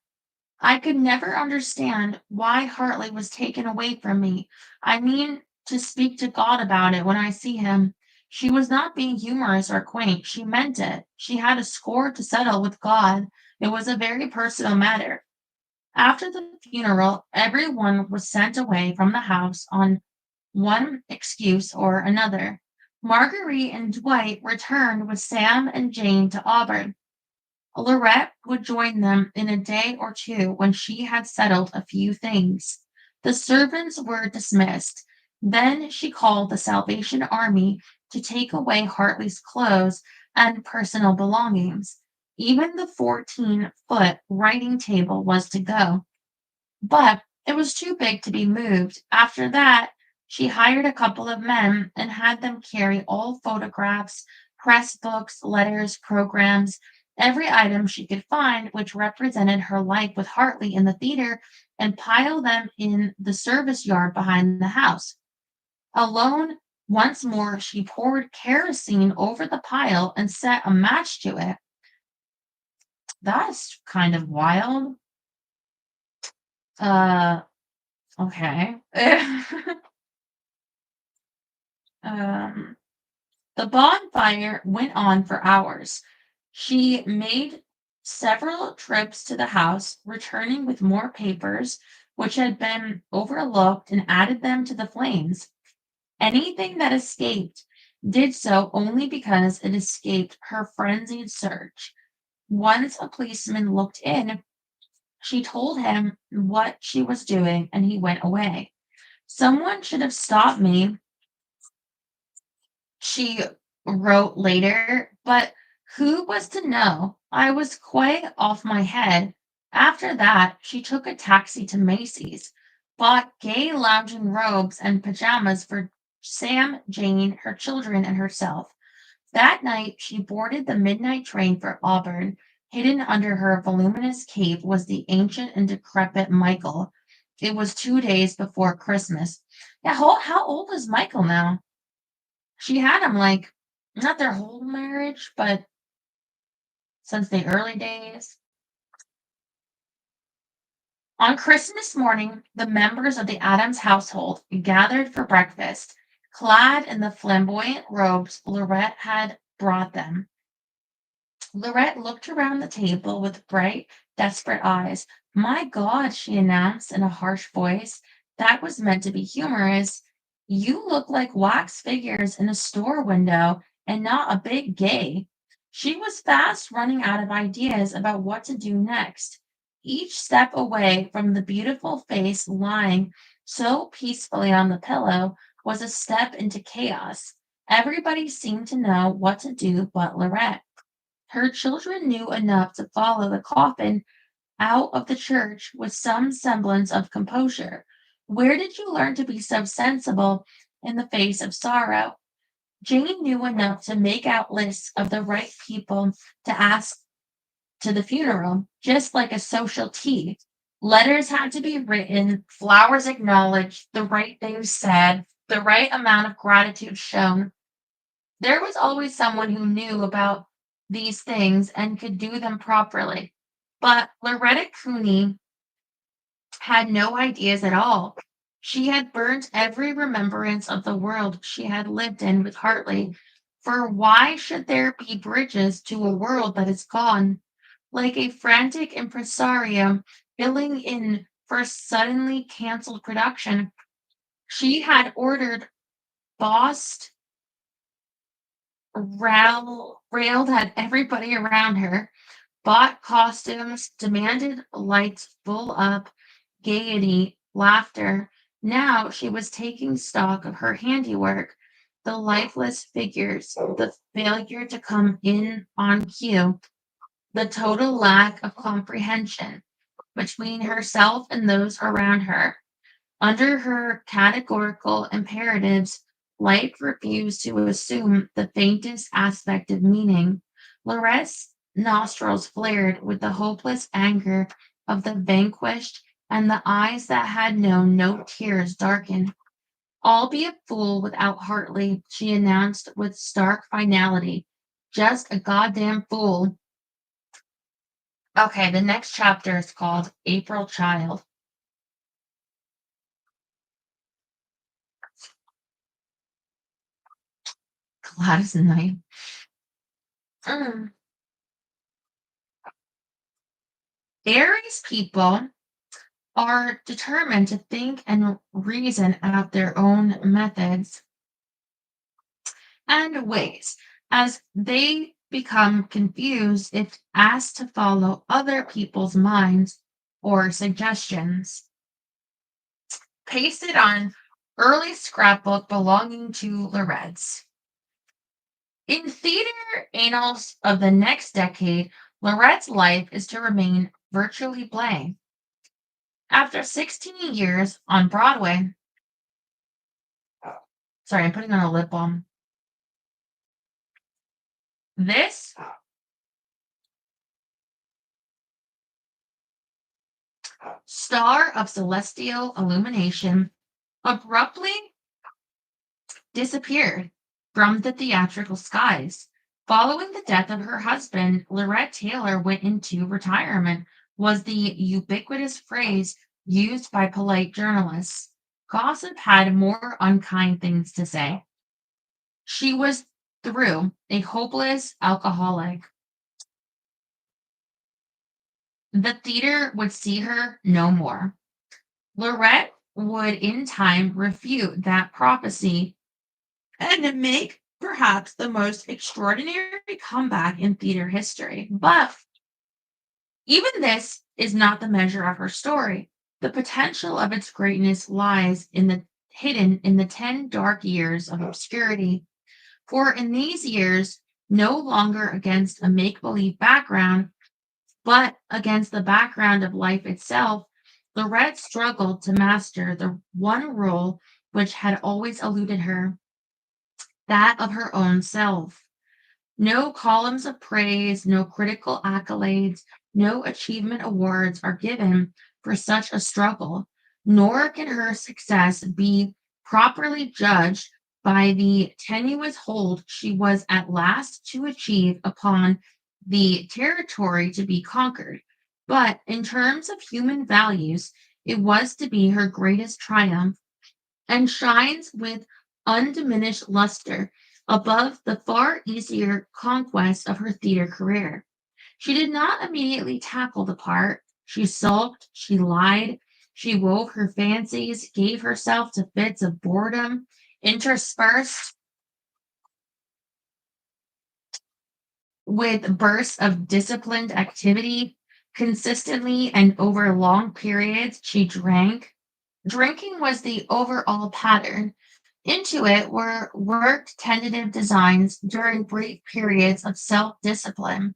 I could never understand why Hartley was taken away from me. I mean to speak to God about it when I see him. She was not being humorous or quaint. She meant it. She had a score to settle with God. It was a very personal matter. After the funeral, everyone was sent away from the house on one excuse or another. Marguerite and Dwight returned with Sam and Jane to Auburn. Lorette would join them in a day or two when she had settled a few things. The servants were dismissed. Then she called the Salvation Army to take away Hartley's clothes and personal belongings. Even the 14-foot writing table was to go. But it was too big to be moved. After that, she hired a couple of men and had them carry all photographs, press books, letters, programs, every item she could find which represented her life with Hartley in the theater, and pile them in the service yard behind the house. Alone, once more, she poured kerosene over the pile and set a match to it. That's kind of wild. Uh, okay. um, The bonfire went on for hours. She made several trips to the house, returning with more papers which had been overlooked and added them to the flames. Anything that escaped did so only because it escaped her frenzied search. Once a policeman looked in, she told him what she was doing, and he went away. Someone should have stopped me, she wrote later, but who was to know? I was quite off my head. After that, she took a taxi to Macy's, bought gay lounging robes and pajamas for Sam, Jane, her children, and herself. That night, she boarded the midnight train for Auburn. Hidden under her voluminous cape was the ancient and decrepit Michael. It was 2 days before Christmas. Yeah, how old is Michael now? She had him like, not their whole marriage, but since the early days. On Christmas morning, the members of the Adams household gathered for breakfast, clad in the flamboyant robes Lorett had brought them. Lorett looked around the table with bright, desperate eyes. My God, she announced in a harsh voice that was meant to be humorous. You look like wax figures in a store window and not a big gay. She was fast running out of ideas about what to do next. Each step away from the beautiful face lying so peacefully on the pillow was a step into chaos. Everybody seemed to know what to do but Lorett. Her children knew enough to follow the coffin out of the church with some semblance of composure. Where did you learn to be so sensible in the face of sorrow? Jane knew enough to make out lists of the right people to ask to the funeral, just like a social tea. Letters had to be written, flowers acknowledged, the right things said, the right amount of gratitude shown. There was always someone who knew about these things and could do them properly. But Loretta Cooney had no ideas at all. She had burnt every remembrance of the world she had lived in with Hartley. For why should there be bridges to a world that is gone? Like a frantic impresario filling in for suddenly canceled production, she had ordered, bossed, railed at everybody around her, bought costumes, demanded lights full up, gaiety, laughter. Now she was taking stock of her handiwork, the lifeless figures, the failure to come in on cue, the total lack of comprehension between herself and those around her. Under her categorical imperatives, life refused to assume the faintest aspect of meaning. Lorette's nostrils flared with the hopeless anger of the vanquished, and the eyes that had known no tears darkened. I'll be a fool without Hartley, she announced with stark finality. Just a goddamn fool. Okay, the next chapter is called April Child. Gladys Knight. Mm. Aries people are determined to think and reason out their own methods and ways as they become confused if asked to follow other people's minds or suggestions. Pasted on early scrapbook belonging to Lorette's. In theater annals of the next decade, Lorette's life is to remain virtually blank. After 16 years on Broadway, sorry, I'm putting on a lip balm. This star of celestial illumination abruptly disappeared from the theatrical skies. Following the death of her husband, Lorett Taylor went into retirement, was the ubiquitous phrase used by polite journalists. Gossip had more unkind things to say. She was through, a hopeless alcoholic. The theater would see her no more. Lorett would in time refute that prophecy and make perhaps the most extraordinary comeback in theater history. But even this is not the measure of her story. The potential of its greatness lies in the hidden in the 10 dark years of obscurity. For in these years, no longer against a make believe background, but against the background of life itself, Lorette struggled to master the one rule which had always eluded her, that of her own self. No columns of praise, no critical accolades, no achievement awards are given for such a struggle, nor can her success be properly judged by the tenuous hold she was at last to achieve upon the territory to be conquered. But in terms of human values, it was to be her greatest triumph and shines with undiminished luster above the far easier conquest of her theater career. She did not immediately tackle the part. She sulked, she lied, she wove her fancies, gave herself to fits of boredom, interspersed with bursts of disciplined activity. Consistently and over long periods, she drank. Drinking was the overall pattern. Into it were worked tentative designs during brief periods of self discipline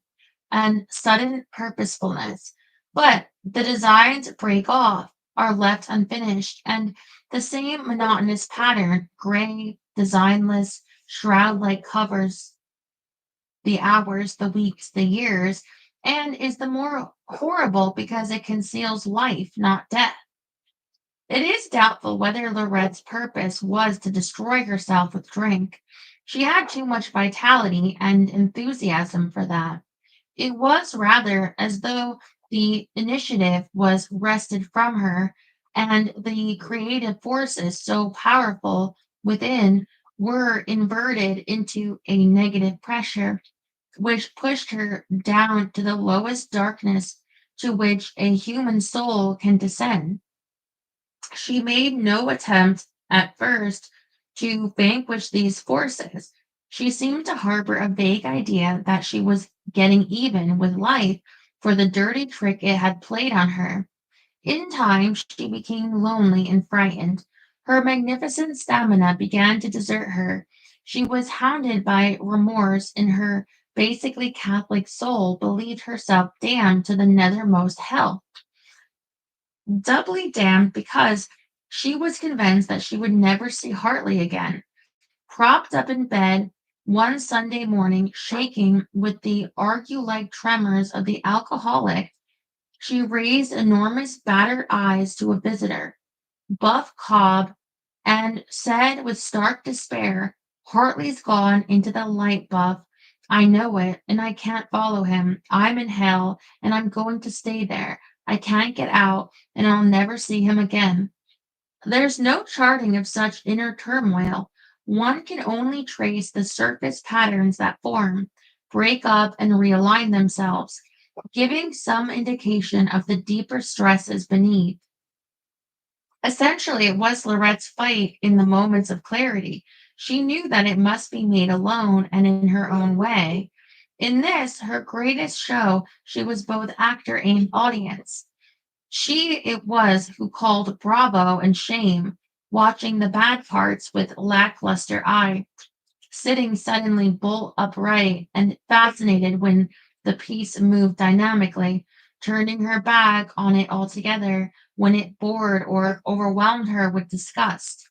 and sudden purposefulness. But the designs break off, are left unfinished, and the same monotonous pattern, gray, designless, shroud like covers the hours, the weeks, the years, and is the more horrible because it conceals life, not death. It is doubtful whether Lorette's purpose was to destroy herself with drink. She had too much vitality and enthusiasm for that. It was rather as though the initiative was wrested from her, and the creative forces so powerful within were inverted into a negative pressure, which pushed her down to the lowest darkness to which a human soul can descend. She made no attempt at first to vanquish these forces. She seemed to harbor a vague idea that she was getting even with life for the dirty trick it had played on her. In time, she became lonely and frightened. Her magnificent stamina began to desert her. She was hounded by remorse, and her basically Catholic soul believed herself damned to the nethermost hell, doubly damned because she was convinced that she would never see Hartley again. Propped up in bed one Sunday morning, shaking with the argue like tremors of the alcoholic, she raised enormous battered eyes to a visitor, Buff Cobb, and said with stark despair, Hartley's gone into the light, Buff. I know it, and I can't follow him. I'm in hell, and I'm going to stay there. I can't get out, and I'll never see him again. There's no charting of such inner turmoil. One can only trace the surface patterns that form, break up, and realign themselves, giving some indication of the deeper stresses beneath. Essentially, it was Lorette's fight in the moments of clarity. She knew that it must be made alone and in her own way. In this, her greatest show, she was both actor and audience. She it was who called bravo and shame, watching the bad parts with lackluster eye, sitting suddenly bolt upright and fascinated when the piece moved dynamically, turning her back on it altogether when it bored or overwhelmed her with disgust.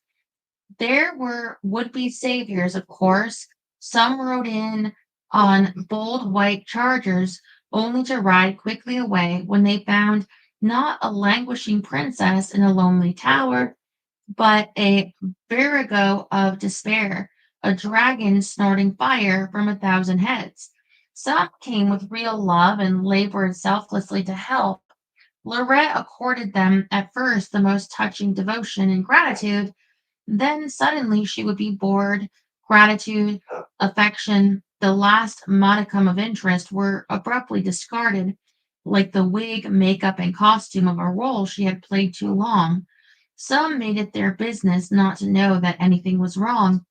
There were would be saviors, of course. Some rode in on bold white chargers, only to ride quickly away when they found not a languishing princess in a lonely tower, but a virago of despair, a dragon snorting fire from a thousand heads. Some came with real love and labored selflessly to help. Lorett accorded them at first the most touching devotion and gratitude, then suddenly she would be bored. Gratitude, affection, the last modicum of interest were abruptly discarded, like the wig, makeup, and costume of a role she had played too long. Some made it their business not to know that anything was wrong.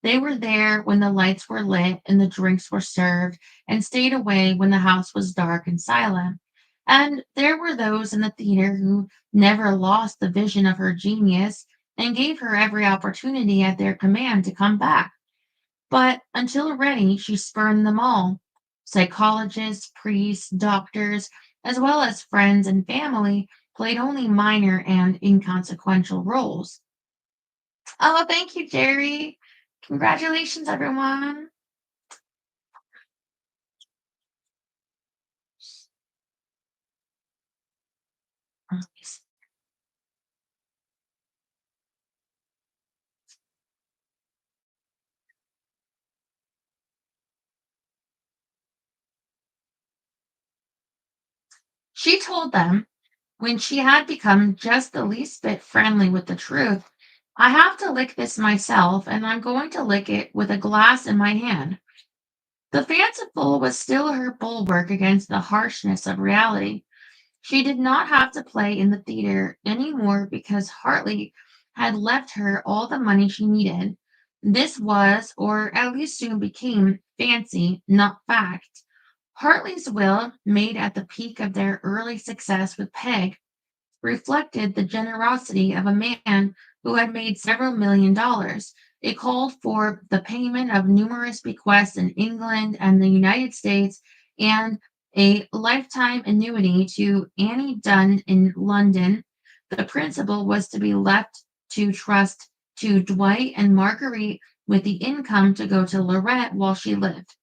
They were there when the lights were lit and the drinks were served, and stayed away when the house was dark and silent. And there were those in the theater who never lost the vision of her genius and gave her every opportunity at their command to come back. But until ready, she spurned them all. Psychologists, priests, doctors, as well as friends and family played only minor and inconsequential roles. Oh, thank you, Jerry. Congratulations, everyone. She told them when she had become just the least bit friendly with the truth, I have to lick this myself, and I'm going to lick it with a glass in my hand. The fanciful was still her bulwark against the harshness of reality. She did not have to play in the theater any more because Hartley had left her all the money she needed. This was, or at least soon became, fancy, not fact. Hartley's will, made at the peak of their early success with Peg, reflected the generosity of a man who had made several $1 million. It called for the payment of numerous bequests in England and the United States and a lifetime annuity to Annie Dunn in London. The principal was to be left to trust to Dwight and Marguerite, with the income to go to Lorett while she lived.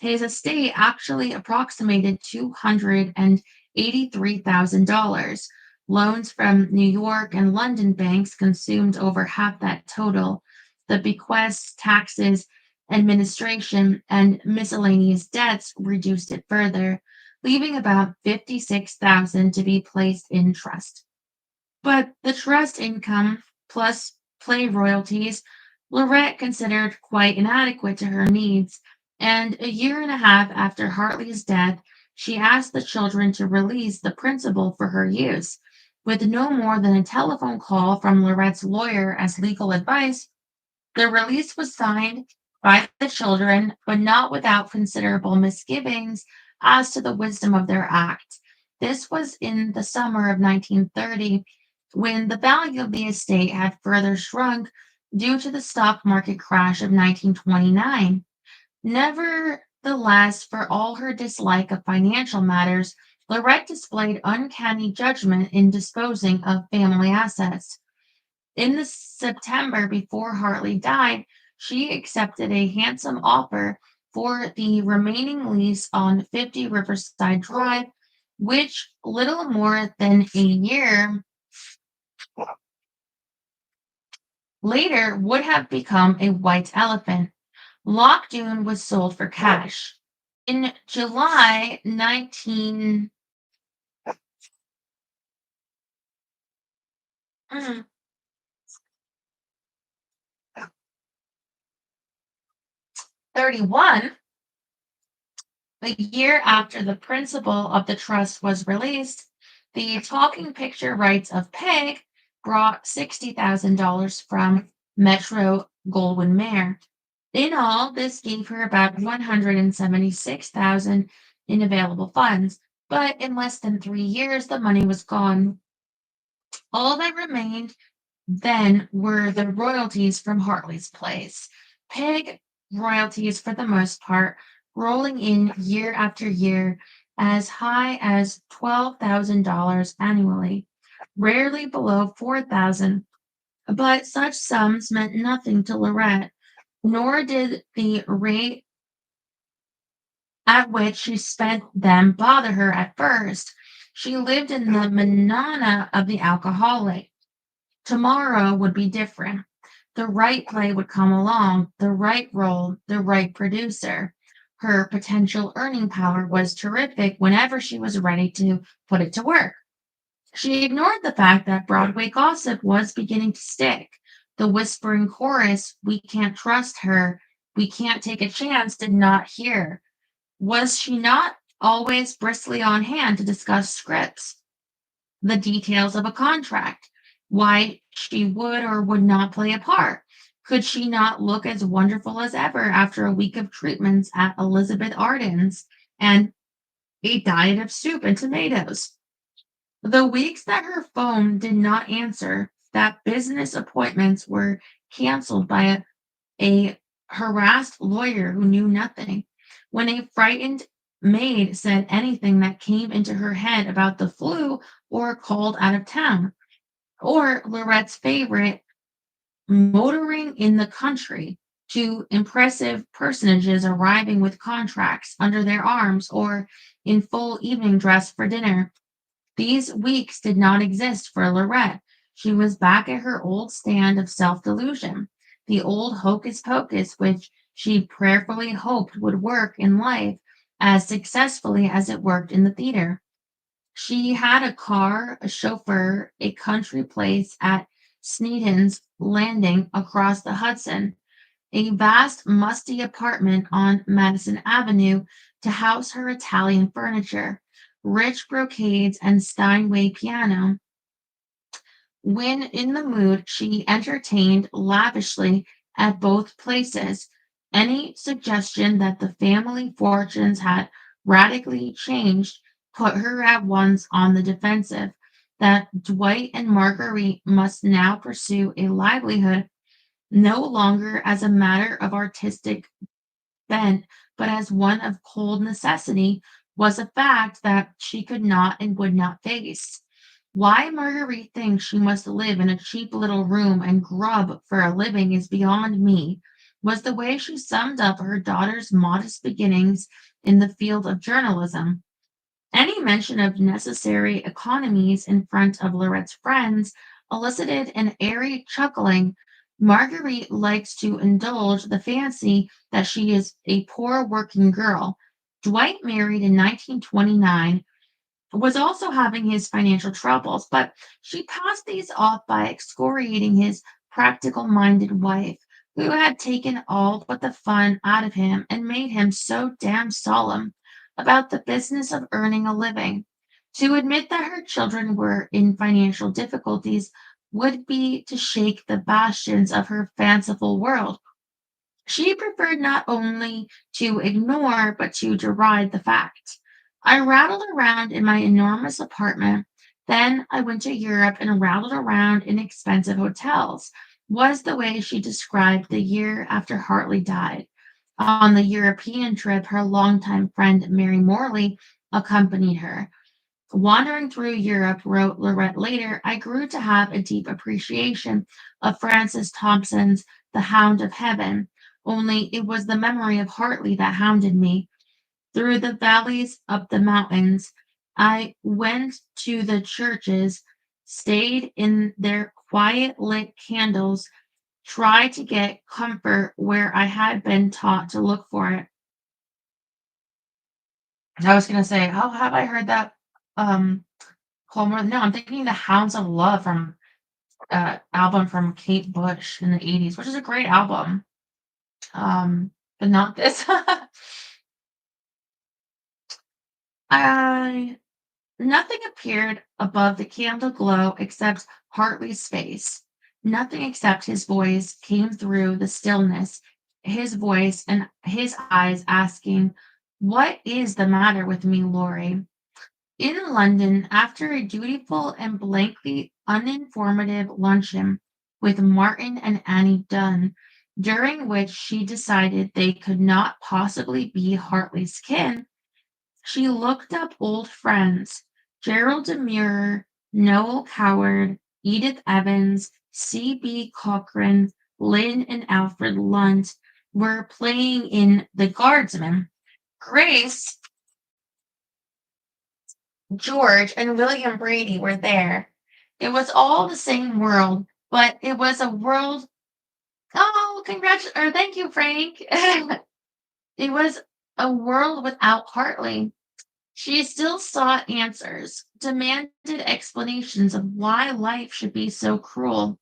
His estate actually approximated $283,000. Loans from New York and London banks consumed over half that total. The bequests, taxes, administration, and miscellaneous debts reduced it further, leaving about 56,000 to be placed in trust. But the trust income plus play royalties, Lorette considered quite inadequate to her needs, and a year and a half after Hartley's death, she asked the children to release the principal for her use. With no more than a telephone call from Lorette's lawyer as legal advice, the release was signed by the children, but not without considerable misgivings as to the wisdom of their act. This was in the summer of 1930, when the value of the estate had further shrunk due to the stock market crash of 1929. Nevertheless, for all her dislike of financial matters, Lorette displayed uncanny judgment in disposing of family assets. In the September before Hartley died, she accepted a handsome offer for the remaining lease on 50 Riverside Drive, which little more than a year later would have become a white elephant. Lockdown was sold for cash. In July 1931, a year after the principal of the trust was released, the talking picture rights of Peg brought $60,000 from Metro Goldwyn Mayer. In all, this gave her about 176,000 in available funds, but in less than 3 years the money was gone. All that remained then were the royalties from Hartley's plays. Peg royalties, for the most part, rolling in year after year as high as $12,000 annually, rarely below 4,000. But such sums meant nothing to Lorette, nor did the rate at which she spent them bother her at first. She lived in the manana of the alcoholic. Tomorrow would be different. The right play would come along, the right role, the right producer. Her potential earning power was terrific whenever she was ready to put it to work. She ignored the fact that Broadway gossip was beginning to stick. The whispering chorus, "We can't trust her, we can't take a chance," did not hear. Was she not always briskly on hand to discuss scripts, the details of a contract, why she would or would not play a part? Could she not look as wonderful as ever after a week of treatments at Elizabeth Arden's and a diet of soup and tomatoes? The weeks that her phone did not answer, that business appointments were canceled by a harassed lawyer who knew nothing, when a frightened maid said anything that came into her head about the flu or called out of town, or Lorette's favorite, motoring in the country, to impressive personages arriving with contracts under their arms or in full evening dress for dinner. These weeks did not exist for Lorette. She was back at her old stand of self-delusion, the old hocus pocus which she prayerfully hoped would work in life as successfully as it worked in the theater. She had a car, a chauffeur, a country place at Sneaton's Landing across the Hudson, a vast, musty apartment on Madison Avenue to house her Italian furniture, rich brocades, and Steinway piano. When in the mood, she entertained lavishly at both places. Any suggestion that the family fortunes had radically changed put her at once on the defensive. That Dwight and Marguerite must now pursue a livelihood no longer as a matter of artistic bent, but as one of cold necessity, was a fact that she could not and would not face. Why Marguerite thinks she must live in a cheap little room and grub for a living is beyond me, was the way she summed up her daughter's modest beginnings in the field of journalism. Any mention of necessary economies in front of Lorett's friends elicited an airy chuckling. Marguerite likes to indulge the fancy that she is a poor working girl. Dwight married in 1929 was also having his financial troubles, but she passed these off by excoriating his practical minded wife, who had taken all but the fun out of him and made him so damn solemn about the business of earning a living. To admit that her children were in financial difficulties would be to shake the bastions of her fanciful world. She preferred not only to ignore, but to deride the fact. I rattled around in my enormous apartment. Then I went to Europe and rattled around in expensive hotels, was the way she described the year after Hartley died. On the European trip, her longtime friend Mary Morley accompanied her. Wandering through Europe, wrote Lorett later, I grew to have a deep appreciation of Francis Thompson's The Hound of Heaven, only it was the memory of Hartley that hounded me. Through the valleys, up the mountains, I went to the churches, stayed in their quiet lit candles, tried to get comfort where I had been taught to look for it. I was gonna say, oh, have I heard that Homer? No, I'm thinking the Hounds of Love from album from Kate Bush in the 80s, which is a great album. But not this. I Nothing appeared above the candle glow except Hartley's face. Nothing except his voice came through the stillness, his voice and his eyes asking, what is the matter with me, Laurie? In London, after a dutiful and blankly uninformative luncheon with Martin and Annie Dunn, during which she decided they could not possibly be Hartley's kin, she looked up old friends, Gerald Demure, Noel Coward, Edith Evans, C.B. Cochrane, Lynn and Alfred Lunt were playing in The Guardsman. Grace, George, and William Brady were there. It was all the same world, but it was a world. Oh, or thank you, Frank. It was a world without Hartley. She still sought answers, demanded explanations of why life should be so cruel,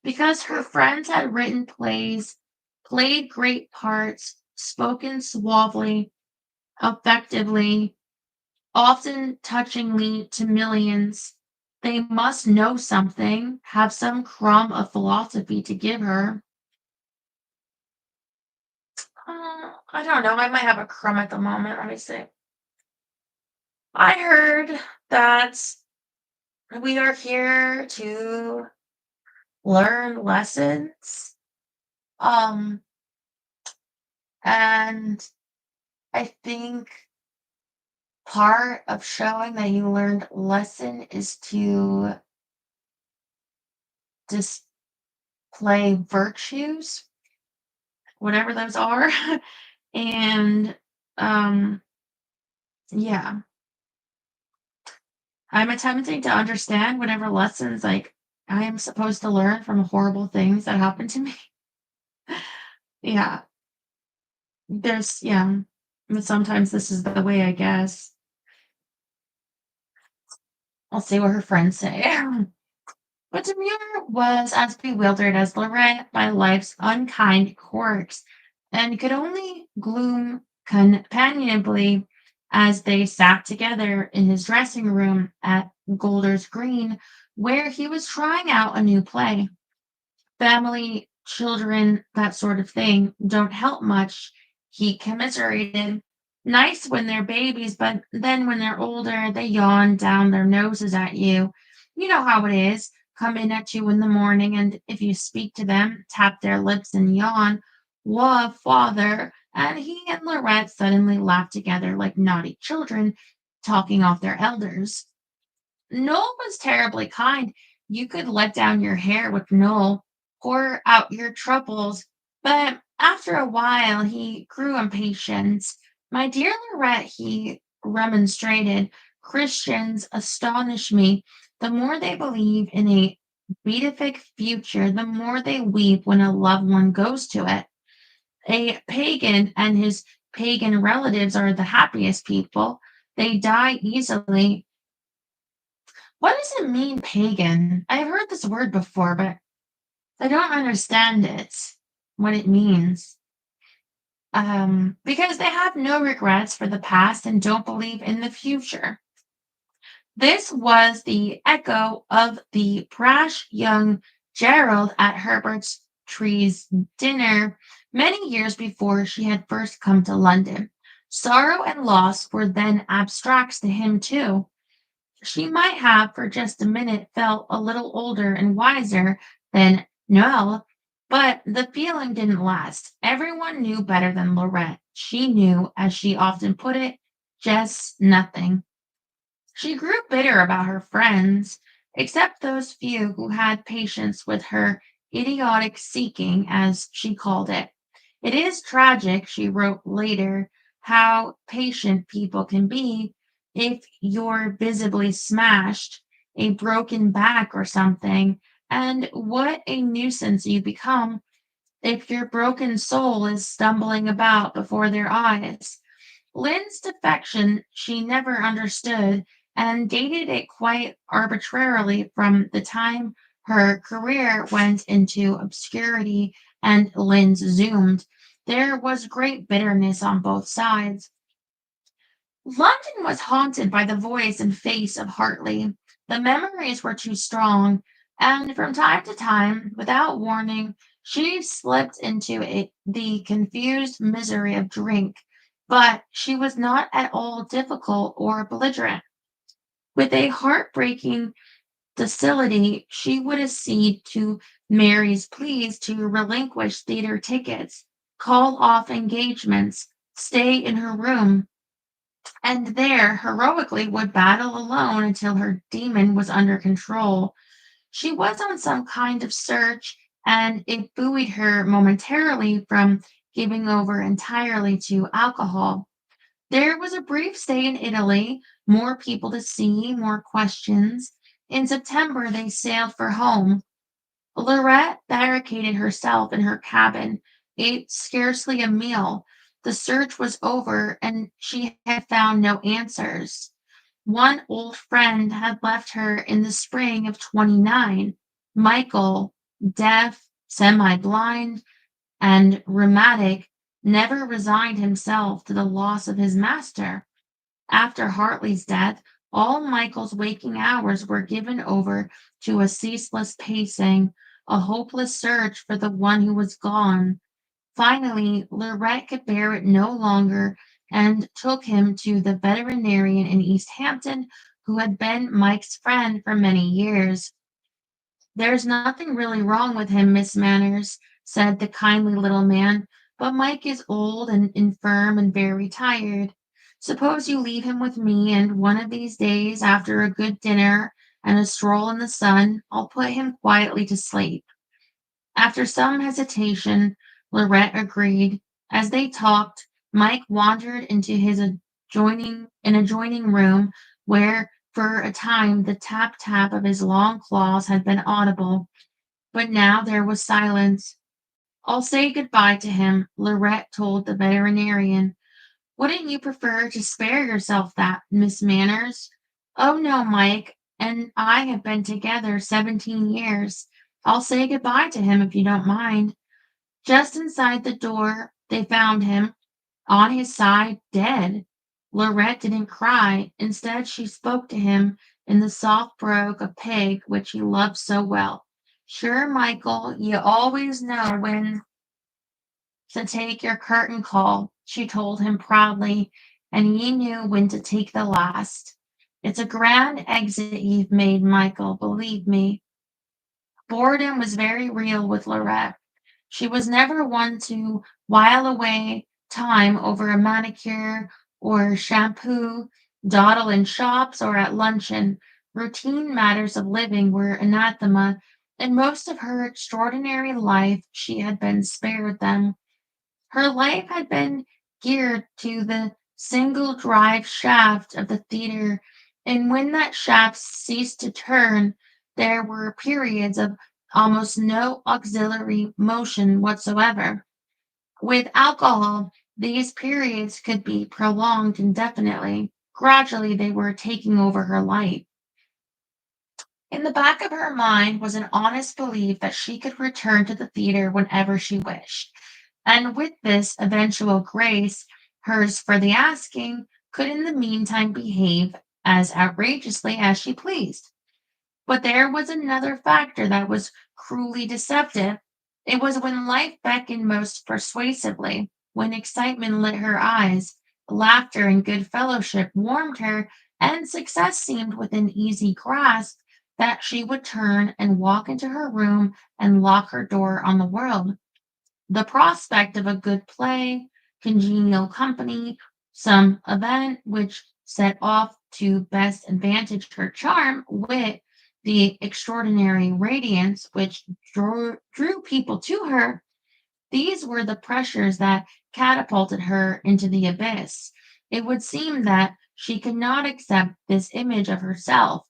because her friends had written plays, played great parts, spoken suavely, effectively, often touchingly to millions. They must know something, have some crumb of philosophy to give her. I don't know. I might have a crumb at the moment. Let me see. I heard that we are here to learn lessons. Um, and I think part of showing that you learned lesson is to display virtues, whatever those are. And um, yeah, I'm attempting to understand whatever lessons like I am supposed to learn from horrible things that happen to me. Yeah, yeah, but sometimes this is the way, I guess. I'll see what her friends say. But Demure was as bewildered as Lorett by life's unkind quirks, and could only gloom companionably as they sat together in his dressing room at Golders Green, where he was trying out a new play. Family, children, that sort of thing, don't help much, he commiserated. Nice when they're babies, but then when they're older, they yawn down their noses at you. You know how it is. Come in at you in the morning, and if you speak to them, tap their lips and yawn. Wah, father. And he and Lorette suddenly laughed together like naughty children talking off their elders. Noel was terribly kind. You could let down your hair with Noel, pour out your troubles, but after a while he grew impatient. My dear Lorette, he remonstrated, Christians astonish me. The more they believe in a beatific future, the more they weep when a loved one goes to it. A pagan and his pagan relatives are the happiest people. They die easily. What does it mean, pagan? I've heard this word before, but I don't understand it, what it means. Because they have no regrets for the past and don't believe in the future. This was the echo of the brash young Gerald at Herbert's Tree's dinner many years before she had first come to London. Sorrow and loss were then abstracts to him, too. She might have for just a minute felt a little older and wiser than Noel, but the feeling didn't last. Everyone knew better than Lorette. She knew, as she often put it, just nothing. She grew bitter about her friends, except those few who had patience with her idiotic seeking, as she called it. It is tragic, she wrote later, how patient people can be if you're visibly smashed, a broken back or something, and what a nuisance you become if your broken soul is stumbling about before their eyes. Lynn's defection she never understood and dated it quite arbitrarily from the time her career went into obscurity and Lynn's zoomed. There was great bitterness on both sides. London was haunted by the voice and face of Hartley. The memories were too strong, and from time to time, without warning, she slipped into the confused misery of drink, but she was not at all difficult or belligerent. With a heartbreaking docility, she would accede to Mary's pleas to relinquish theater tickets, call off engagements, stay in her room, and there heroically would battle alone until her demon was under control. She was on some kind of search, and it buoyed her momentarily from giving over entirely to alcohol. There was a brief stay in Italy, more people to see, more questions. In September, they sailed for home. Lorette barricaded herself in her cabin, ate scarcely a meal. The search was over, and she had found no answers. One old friend had left her in the spring of 29. Michael, deaf, semi-blind, and rheumatic, never resigned himself to the loss of his master. After Hartley's death, all Michael's waking hours were given over to a ceaseless pacing, a hopeless search for the one who was gone. Finally, Lorette could bear it no longer and took him to the veterinarian in East Hampton, who had been Mike's friend for many years. There's nothing really wrong with him, Miss Manners, said the kindly little man, but Mike is old and infirm and very tired. Suppose you leave him with me, and one of these days, after a good dinner and a stroll in the sun, I'll put him quietly to sleep. After some hesitation, Lorette agreed. As they talked, Mike wandered into his adjoining room, where for a time the tap tap of his long claws had been audible, but now there was silence. I'll say good-bye to him, Lorette told the veterinarian. Wouldn't you prefer to spare yourself that, Miss Manners? Oh no, Mike, and I have been together 17 years. I'll say goodbye to him if you don't mind." Just inside the door, they found him, on his side, dead. Lorett didn't cry. Instead, she spoke to him in the soft brogue of pig which he loved so well. "Sure, Michael, you always know when to take your curtain call," she told him proudly, "and ye knew when to take the last. It's a grand exit you've made, Michael, believe me." Boredom was very real with Lorette. She was never one to while away time over a manicure or shampoo, dawdle in shops or at luncheon. Routine matters of living were anathema. In most of her extraordinary life, she had been spared them. Her life had been geared to the single drive shaft of the theatre, and when that shaft ceased to turn, there were periods of almost no auxiliary motion whatsoever. With alcohol, these periods could be prolonged indefinitely. Gradually, they were taking over her life. In the back of her mind was an honest belief that she could return to the theatre whenever she wished. And with this eventual grace, hers for the asking, could in the meantime behave as outrageously as she pleased. But there was another factor that was cruelly deceptive. It was when life beckoned most persuasively, when excitement lit her eyes, laughter and good fellowship warmed her, and success seemed within easy grasp, that she would turn and walk into her room and lock her door on the world. The prospect of a good play, congenial company, some event which set off to best advantage her charm, wit, the extraordinary radiance which drew people to her, these were the pressures that catapulted her into the abyss. It would seem that she could not accept this image of herself,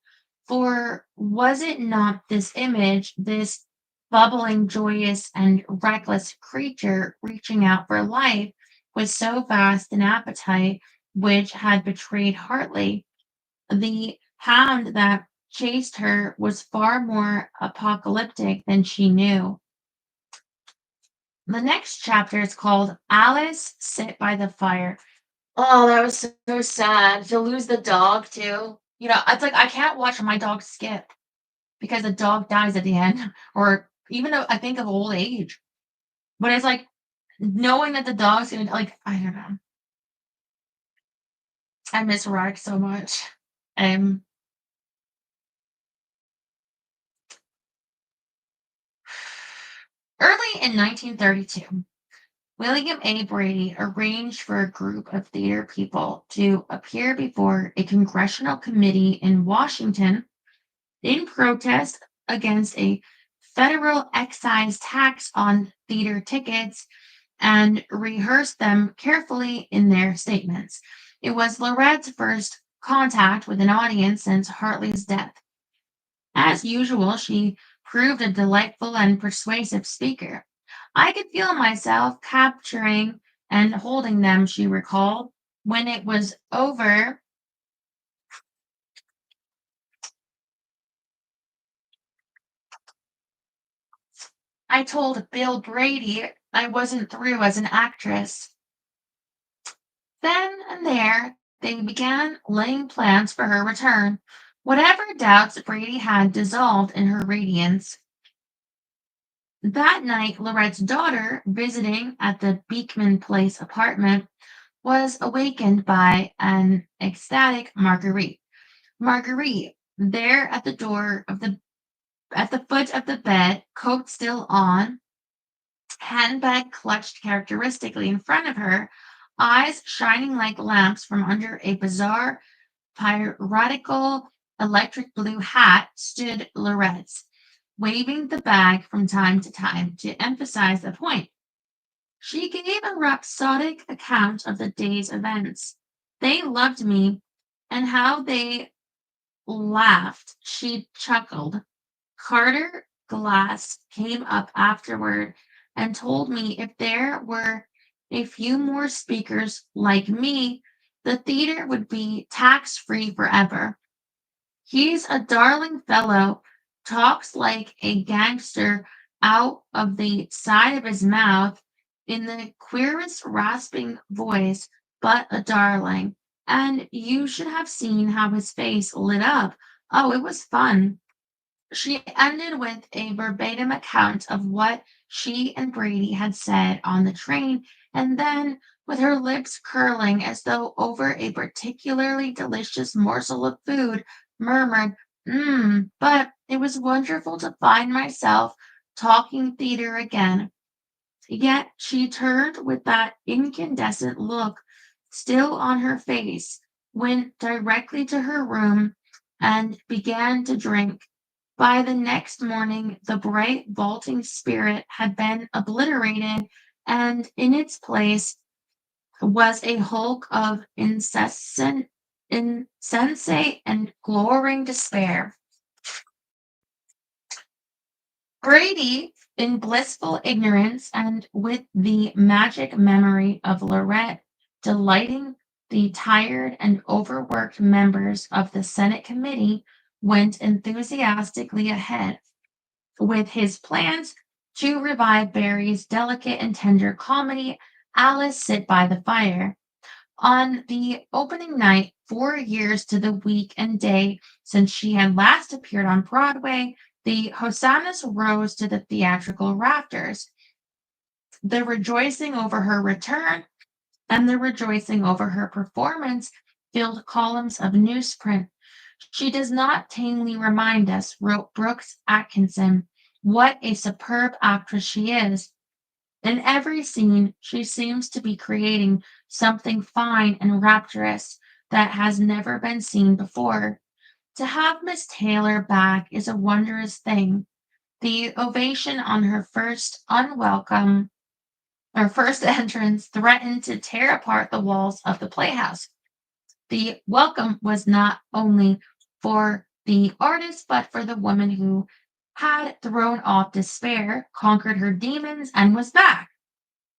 for was it not this image, this bubbling, joyous, and reckless creature reaching out for life with so vast an appetite which had betrayed Hartley? The hound that chased her was far more apocalyptic than she knew. The next chapter is called Alice Sit by the Fire. Oh, that was so sad to lose the dog too. It's like I can't watch my dog skip because the dog dies at the end, or even though I think of old age. But it's like knowing that the dog's gonna like I don't know. I miss Rex so much. Um, Early in 1932, William A. Brady arranged for a group of theater people to appear before a congressional committee in Washington in protest against a federal excise tax on theater tickets and rehearsed them carefully in their statements. It was Lorett's first contact with an audience since Hartley's death. As usual, she proved a delightful and persuasive speaker. "I could feel myself capturing and holding them," she recalled. When it was over, I told Bill Brady I wasn't through as an actress. Then and there, they began laying plans for her return. Whatever doubts Brady had dissolved in her radiance. That night, Lorett's daughter, visiting at the Beekman Place apartment, was awakened by an ecstatic Marguerite. Marguerite, there at the door of the at the foot of the bed, coat still on, handbag clutched characteristically in front of her, eyes shining like lamps from under a bizarre, piratical, electric blue hat, stood Loretz, waving the bag from time to time to emphasize the point. She gave a rhapsodic account of the day's events. "They loved me, and how they laughed," she chuckled. "Carter Glass came up afterward and told me if there were a few more speakers like me, the theater would be tax free forever. He's a darling fellow, talks like a gangster out of the side of his mouth in the queerest rasping voice, but a darling. And you should have seen how his face lit up. Oh, it was fun. She ended with a verbatim account of what she and Brady had said on the train, and then, with her lips curling as though over a particularly delicious morsel of food, murmured, but it was wonderful to find myself talking theater again. Yet she turned with that incandescent look still on her face, went directly to her room, and began to drink. By the next morning, the bright, vaulting spirit had been obliterated, and in its place was a hulk of insensate and glowering despair. Brady, in blissful ignorance and with the magic memory of Lorett, delighting the tired and overworked members of the Senate committee, went enthusiastically ahead with his plans to revive Barry's delicate and tender comedy, Alice Sit by the Fire. On the opening night, 4 years to the week and day since she had last appeared on Broadway, the hosannas rose to the theatrical rafters. The rejoicing over her return and the rejoicing over her performance filled columns of newsprint. She does not tamely remind us, wrote Brooks Atkinson, what a superb actress she is. In every scene, she seems to be creating something fine and rapturous that has never been seen before. To have Miss Taylor back is a wondrous thing. The ovation on her first entrance threatened to tear apart the walls of the playhouse. The welcome was not only for the artist, but for the woman who had thrown off despair, conquered her demons, and was back.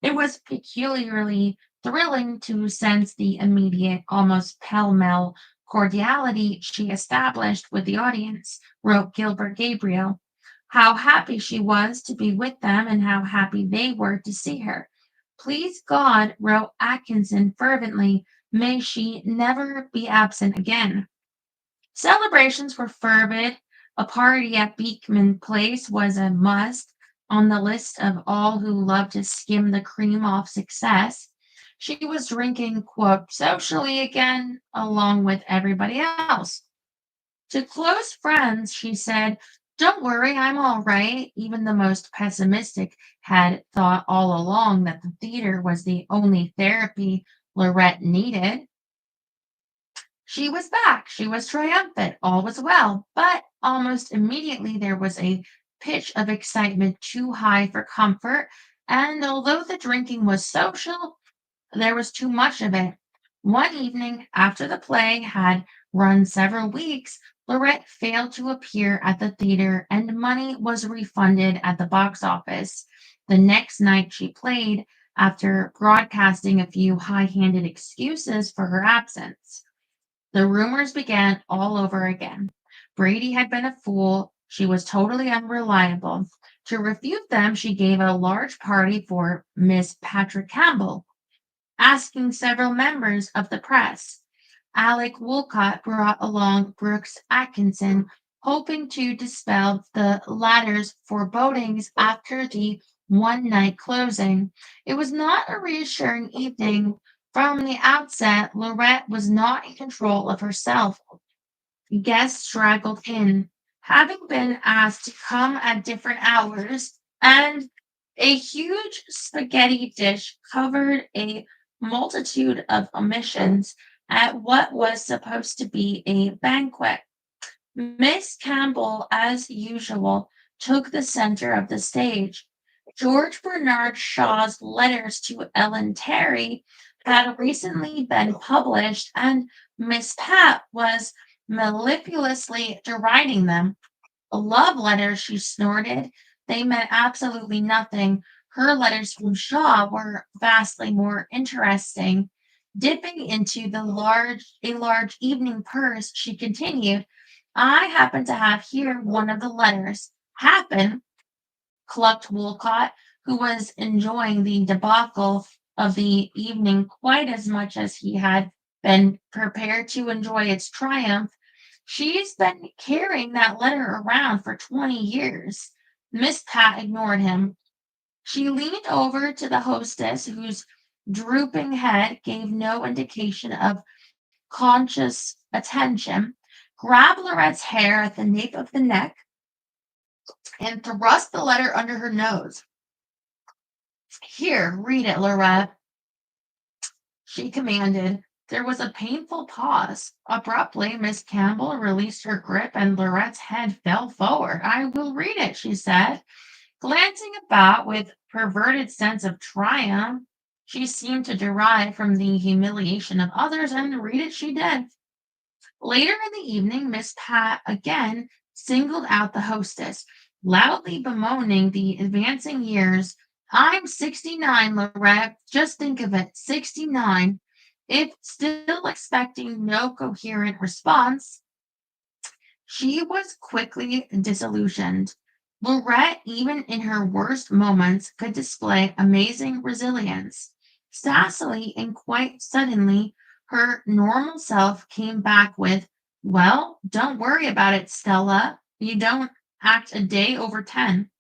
It was peculiarly thrilling to sense the immediate, almost pell-mell cordiality she established with the audience, wrote Gilbert Gabriel. How happy she was to be with them and how happy they were to see her. Please God, wrote Atkinson fervently, may she never be absent again. Celebrations were fervid. A party at Beekman Place was a must on the list of all who loved to skim the cream off success. She was drinking, quote, socially again, along with everybody else. To close friends, she said, don't worry, I'm all right. Even the most pessimistic had thought all along that the theater was the only therapy Lorett needed. She was back. She was triumphant. All was well. But almost immediately there was a pitch of excitement too high for comfort, and although the drinking was social, there was too much of it. One evening, after the play had run several weeks, Lorett failed to appear at the theater and money was refunded at the box office. The next night she played after broadcasting a few high-handed excuses for her absence. The rumors began all over again. Brady had been a fool. She was totally unreliable. To refute them, she gave a large party for Miss Patrick Campbell, asking several members of the press. Alec Woolcott brought along Brooks Atkinson, hoping to dispel the latter's forebodings after the one night closing. It was not a reassuring evening. From the outset, Lorett was not in control of herself. Guests straggled in, having been asked to come at different hours, and a huge spaghetti dish covered a multitude of omissions at what was supposed to be a banquet. Miss Campbell, as usual, took the center of the stage. George Bernard Shaw's letters to Ellen Terry had recently been published, and Miss Pat was mellifluously deriding them. Love letters, she snorted. They meant absolutely nothing. Her letters from Shaw were vastly more interesting. Dipping into a large evening purse, she continued, I happen to have here one of the letters. Happen, clucked Woolcott, who was enjoying the debacle of the evening quite as much as he had been prepared to enjoy its triumph. She's been carrying that letter around for 20 years. Miss Pat ignored him. She leaned over to the hostess, whose drooping head gave no indication of conscious attention, grabbed Lorette's hair at the nape of the neck, and thrust the letter under her nose. Here, read it, Lorett, she commanded. There was a painful pause. Abruptly, Miss Campbell released her grip and Lorette's head fell forward. I will read it, she said, glancing about with perverted sense of triumph she seemed to derive from the humiliation of others, and read it she did. Later in the evening, Miss Pat again singled out the hostess, loudly bemoaning the advancing years. I'm 69, Lorette. Just think of it, 69. If still expecting no coherent response, she was quickly disillusioned. Lorette, even in her worst moments, could display amazing resilience. Sassily and quite suddenly, her normal self came back with, well, don't worry about it, Stella. You don't act a day over 10.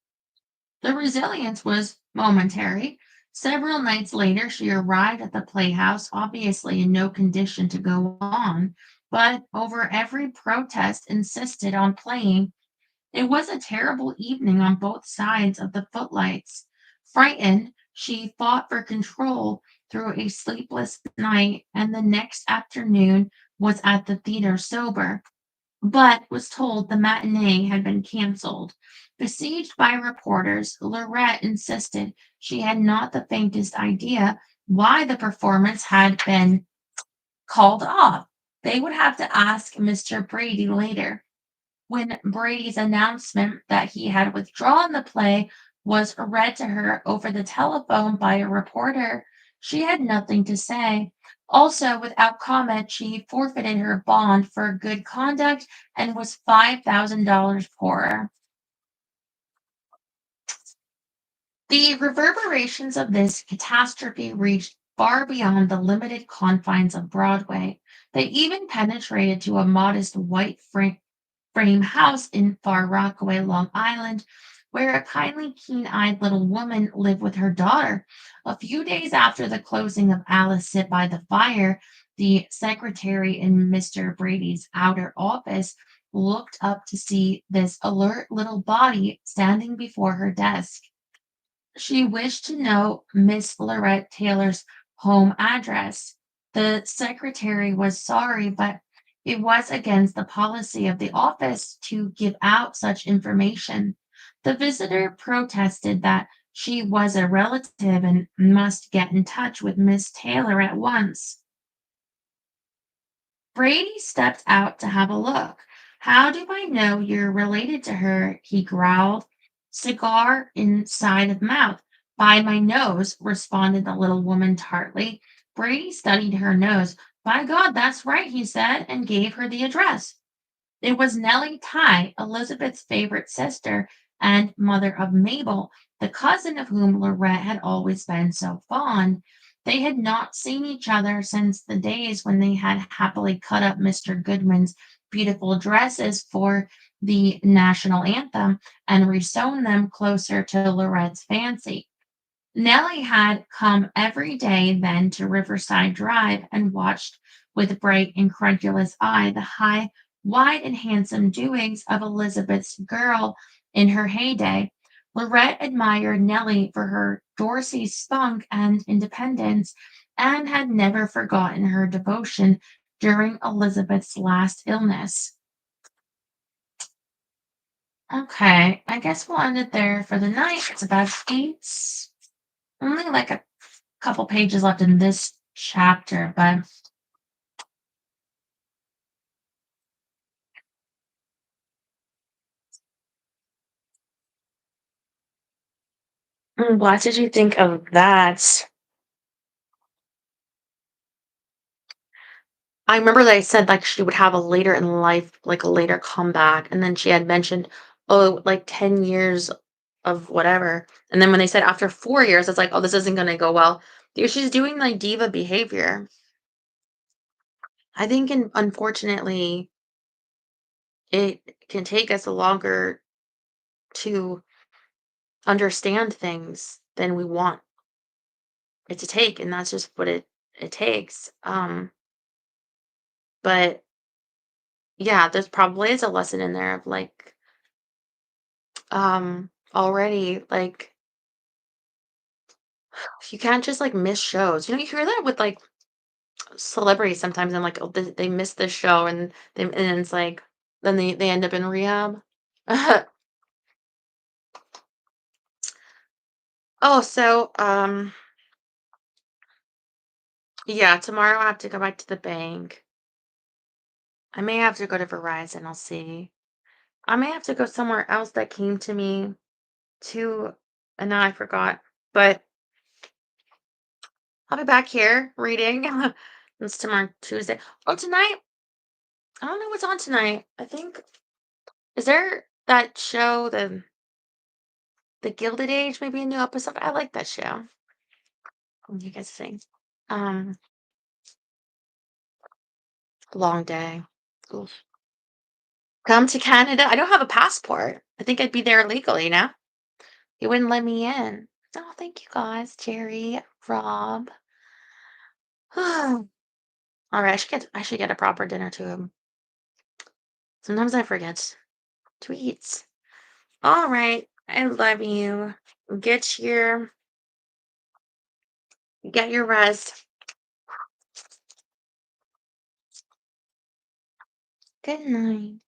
The resilience was momentary. Several nights later, she arrived at the playhouse, obviously in no condition to go on, but over every protest insisted on playing. It was a terrible evening on both sides of the footlights. Frightened, she fought for control through a sleepless night, and the next afternoon was at the theater sober, but was told the matinee had been canceled. Besieged by reporters, Lorette insisted she had not the faintest idea why the performance had been called off. They would have to ask Mr. Brady later. When Brady's announcement that he had withdrawn the play was read to her over the telephone by a reporter, she had nothing to say. Also, without comment, she forfeited her bond for good conduct and was $5,000 poorer. The reverberations of this catastrophe reached far beyond the limited confines of Broadway. They even penetrated to a modest white frame house in Far Rockaway, Long Island, where a kindly, keen eyed little woman lived with her daughter. A few days after the closing of Alice Sit by the Fire, the secretary in Mr. Brady's outer office looked up to see this alert little body standing before her desk. She wished to know Miss Lorett Taylor's home address. The secretary was sorry, but it was against the policy of the office to give out such information. The visitor protested that she was a relative and must get in touch with Miss Taylor at once. Brady stepped out to have a look. How do I know you're related to her? He growled, cigar inside of mouth. By my nose, responded the little woman tartly. Brady studied her nose. By God, that's right, he said, and gave her the address. It was Nellie Ty, Elizabeth's favorite sister and mother of Mabel, the cousin of whom Lorette had always been so fond. They had not seen each other since the days when they had happily cut up Mr. Goodman's beautiful dresses for the national anthem and resewn them closer to Lorette's fancy. Nellie had come every day then to Riverside Drive and watched with bright, incredulous eye the high, wide, and handsome doings of Elizabeth's girl in her heyday. Lorette admired Nellie for her Dorsey spunk and independence, and had never forgotten her devotion during Elizabeth's last illness. Okay, I guess we'll end it there for the night. It's about 8. Only like a couple pages left in this chapter, but what did you think of that? I remember they said, like, she would have a later in life, like, a later comeback, and then she had mentioned, oh, like, 10 years of whatever, and then when they said after 4 years, it's like, "Oh, this isn't gonna go well." Because she's doing, like, diva behavior. I think and unfortunately, it can take us longer to understand things than we want it to take, and that's just what it takes, but, yeah, there's probably is a lesson in there of, like, already, like, you can't just, like, miss shows. You hear that with, like, celebrities sometimes, I'm like, "Oh, they missed this show," and it's like then they end up in rehab. Oh, so, yeah, tomorrow I have to go back to the bank. I may have to go to Verizon, I'll see. I may have to go somewhere else that came to me too, and now I forgot, but I'll be back here reading. It's tomorrow, Tuesday. Oh, tonight, I don't know what's on tonight. I think is there that show, the Gilded Age, maybe a new episode? I like that show. What do you guys think? Um, long day. Oof. Come to Canada. I don't have a passport. I think I'd be there illegally, He wouldn't let me in. Oh, thank you guys, Jerry, Rob. All right, I should get a proper dinner to him. Sometimes I forget to eat. All right, I love you. Get your rest. Good night.